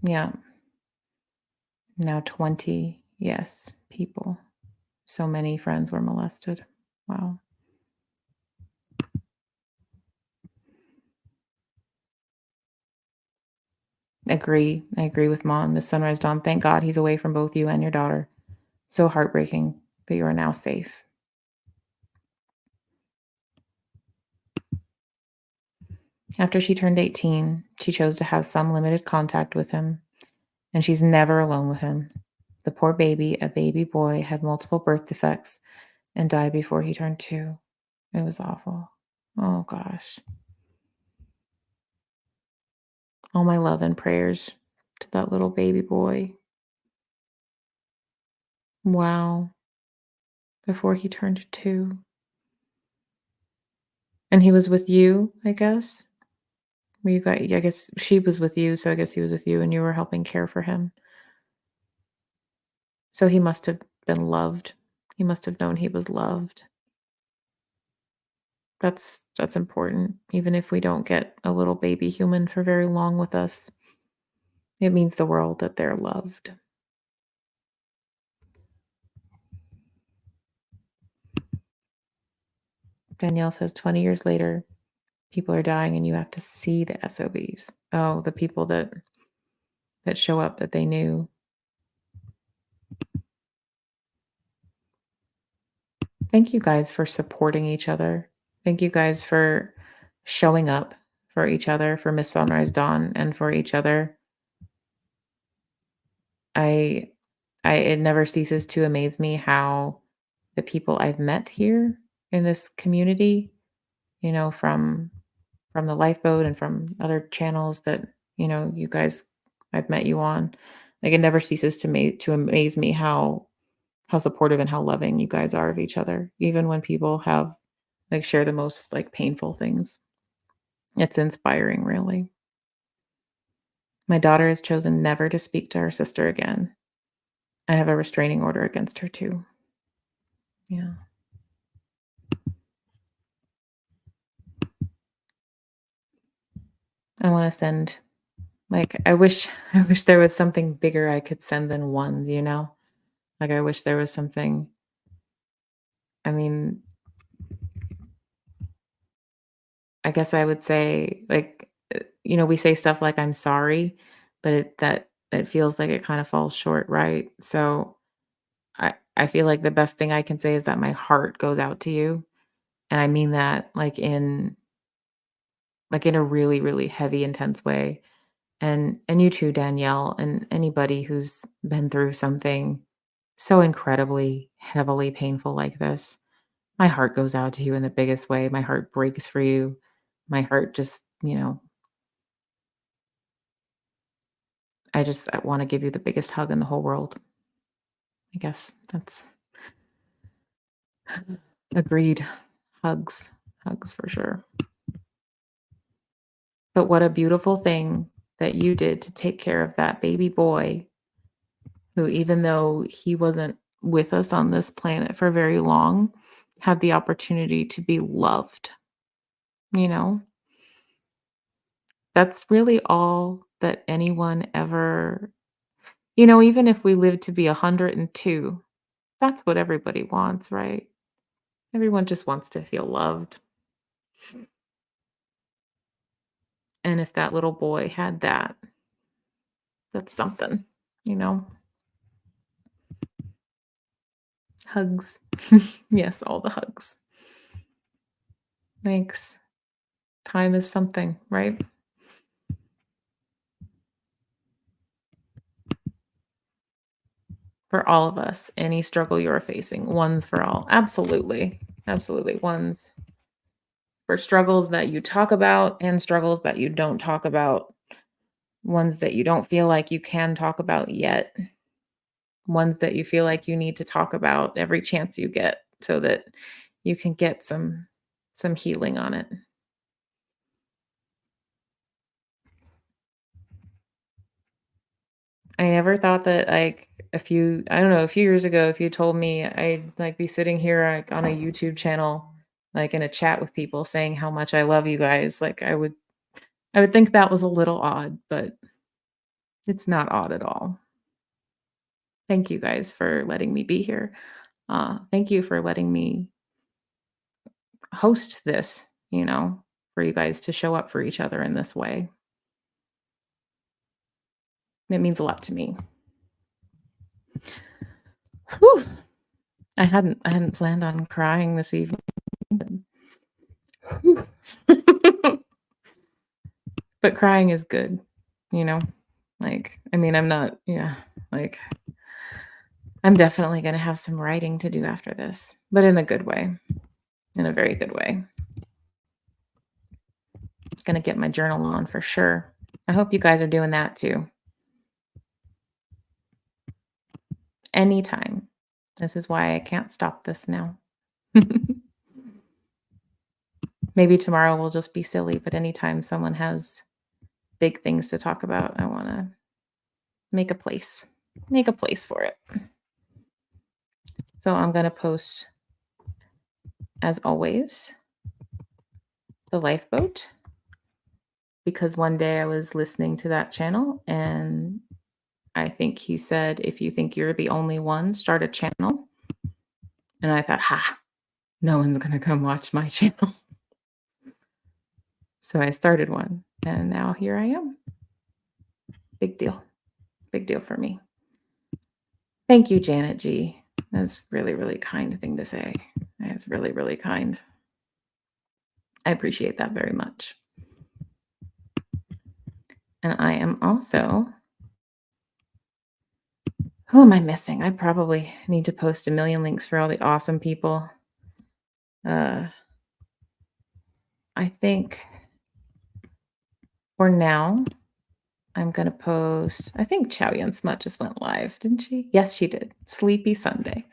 Yeah. Now 20, yes, people. So many friends were molested. Wow. Agree. I agree with mom. The Sunrise Dawn. Thank God he's away from both you and your daughter. So heartbreaking, but you are now safe. After she turned 18, she chose to have some limited contact with him, and she's never alone with him. The poor baby, a baby boy, had multiple birth defects and died before he turned 2. It was awful. Oh gosh. All my love and prayers to that little baby boy. Wow. Before he turned 2. And he was with you, I guess? Were you guys I guess she was with you, so I guess he was with you and you were helping care for him. So he must have been loved. He must have known he was loved. That's important. Even if we don't get a little baby human for very long with us, it means the world that they're loved. Danielle says 20 years later, people are dying and you have to see the SOBs. Oh, the people that show up that they knew. Thank you guys for supporting each other. Thank you guys for showing up for each other, for Miss Sunrise Dawn and for each other. I I it never ceases to amaze me how the people I've met here in this community, from the lifeboat and from other channels that, you guys I've met you on. Like it never ceases to amaze me how supportive and how loving you guys are of each other, even when people have like share the most like painful things. It's inspiring, really. My daughter has chosen never to speak to her sister again. I have a restraining order against her too. Yeah. I want to send like I wish there was something bigger I could send than one, you know? Like I wish there was something. I mean, I guess I would say like we say stuff like I'm sorry, but it feels like it kind of falls short, right? So I feel like the best thing I can say is that my heart goes out to you, and I mean that like in a really really heavy intense way. And you too, Danielle, and anybody who's been through something so incredibly heavily painful like this. My heart goes out to you in the biggest way. My heart breaks for you. My heart just, I want to give you the biggest hug in the whole world. I guess that's agreed. Hugs. Hugs for sure. But what a beautiful thing that you did to take care of that baby boy who, even though he wasn't with us on this planet for very long, had the opportunity to be loved. You know, that's really all that anyone ever, even if we live to be 102, that's what everybody wants, right? Everyone just wants to feel loved. And if that little boy had that, that's something, you know? Hugs. Yes, all the hugs. Thanks. Time is something, right? For all of us, any struggle you're facing, one's for all. Absolutely. Absolutely. One's for struggles that you talk about and struggles that you don't talk about, ones that you don't feel like you can talk about yet, ones that you feel like you need to talk about every chance you get so that you can get some healing on it. I never thought that like I don't know, a few years ago, if you told me I'd like be sitting here like on a YouTube channel, like in a chat with people saying how much I love you guys, like I would think that was a little odd, but it's not odd at all. Thank you guys for letting me be here. Thank you for letting me host this, for you guys to show up for each other in this way. It means a lot to me. Whew. I hadn't planned on crying this evening. But crying is good, you know? Like, I mean, I'm not, yeah, like, I'm definitely going to have some writing to do after this, but in a good way, in a very good way. Going to get my journal on for sure. I hope you guys are doing that too. Anytime. This is why I can't stop this now. Maybe tomorrow will just be silly, but anytime someone has big things to talk about, I want to make a place. Make a place for it. So I'm going to post, as always, the lifeboat, because one day I was listening to that channel and I think he said, if you think you're the only one, start a channel. And I thought, no one's going to come watch my channel. So I started one and now here I am. Big deal. Big deal for me. Thank you, Janet G. That's really, really kind thing to say. That's really, really kind. I appreciate that very much. And I am also, who am I missing? I probably need to post a million links for all the awesome people. I think for now, I'm going to post, I think Chow Yun Smut just went live, didn't she? Yes, she did. Sleepy Sunday.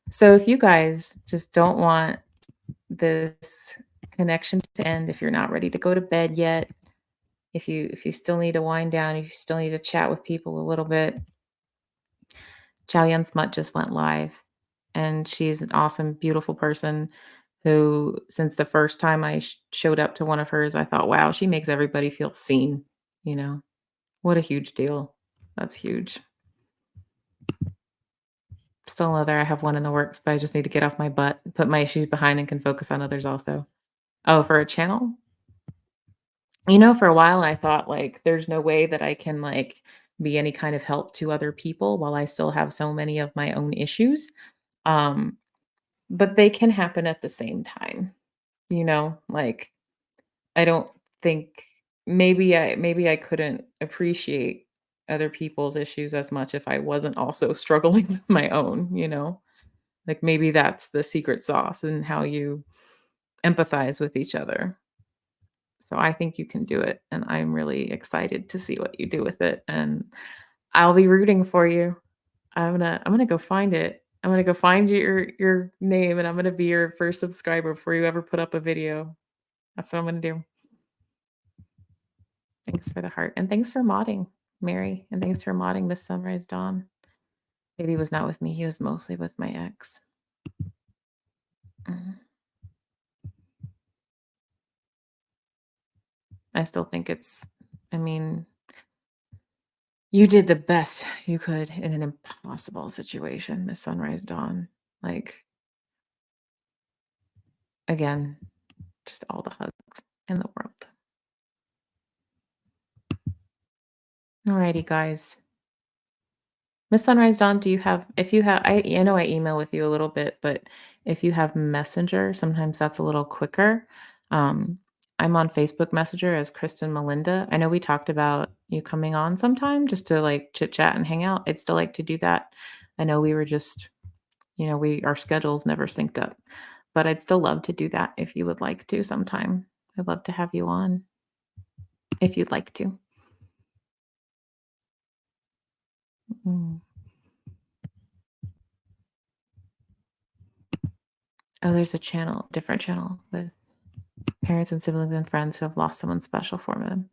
So if you guys just don't want this connection to end, if you're not ready to go to bed yet, if you still need to wind down, if you still need to chat with people a little bit, Chow Yun Smut just went live, and she's an awesome, beautiful person who, since the first time I showed up to one of hers, I thought, wow, she makes everybody feel seen. You know, what a huge deal. That's huge. Still another, I have one in the works, but I just need to get off my butt, put my issues behind, and can focus on others also. Oh, for a channel? For a while I thought like there's no way that I can like be any kind of help to other people while I still have so many of my own issues. Um, but they can happen at the same time, like I don't think maybe I couldn't appreciate other people's issues as much if I wasn't also struggling with my own. Like maybe that's the secret sauce and how you empathize with each other. So I think you can do it, and I'm really excited to see what you do with it, and I'll be rooting for you. I'm gonna go find it. I'm gonna go find your name, and I'm gonna be your first subscriber before you ever put up a video. That's what I'm gonna do. Thanks for the heart, and thanks for modding, Mary, and thanks for modding Miss Sunrise Dawn. Baby was not with me. He was mostly with my ex. Mhm. I still think I mean, you did the best you could in an impossible situation, Miss Sunrise Dawn. Like, again, just all the hugs in the world. Alrighty, guys. Miss Sunrise Dawn, do you have if you have I know I email with you a little bit, but if you have Messenger, sometimes that's a little quicker. Um, I'm on Facebook Messenger as Kristen Melinda. I know we talked about you coming on sometime just to like chit chat and hang out. I'd still like to do that. I know we were just, our schedules never synced up, but I'd still love to do that if you would like to sometime. I'd love to have you on if you'd like to. Mm. Oh, there's a channel, different channel with parents and siblings and friends who have lost someone special for them.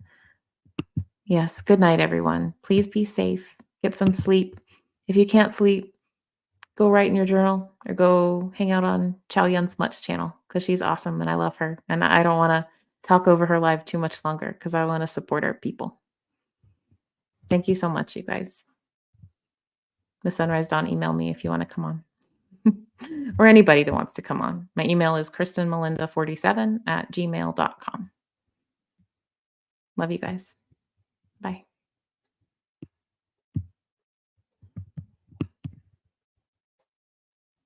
Yes. Good night, everyone. Please be safe. Get some sleep. If you can't sleep, go write in your journal or go hang out on Chow Yun Smut's channel because she's awesome and I love her. And I don't want to talk over her live too much longer because I want to support our people. Thank you so much, you guys. Miss Sunrise Dawn, email me if you want to come on. Or anybody that wants to come on. My email is kristenmelinda47@gmail.com. Love you guys. Bye.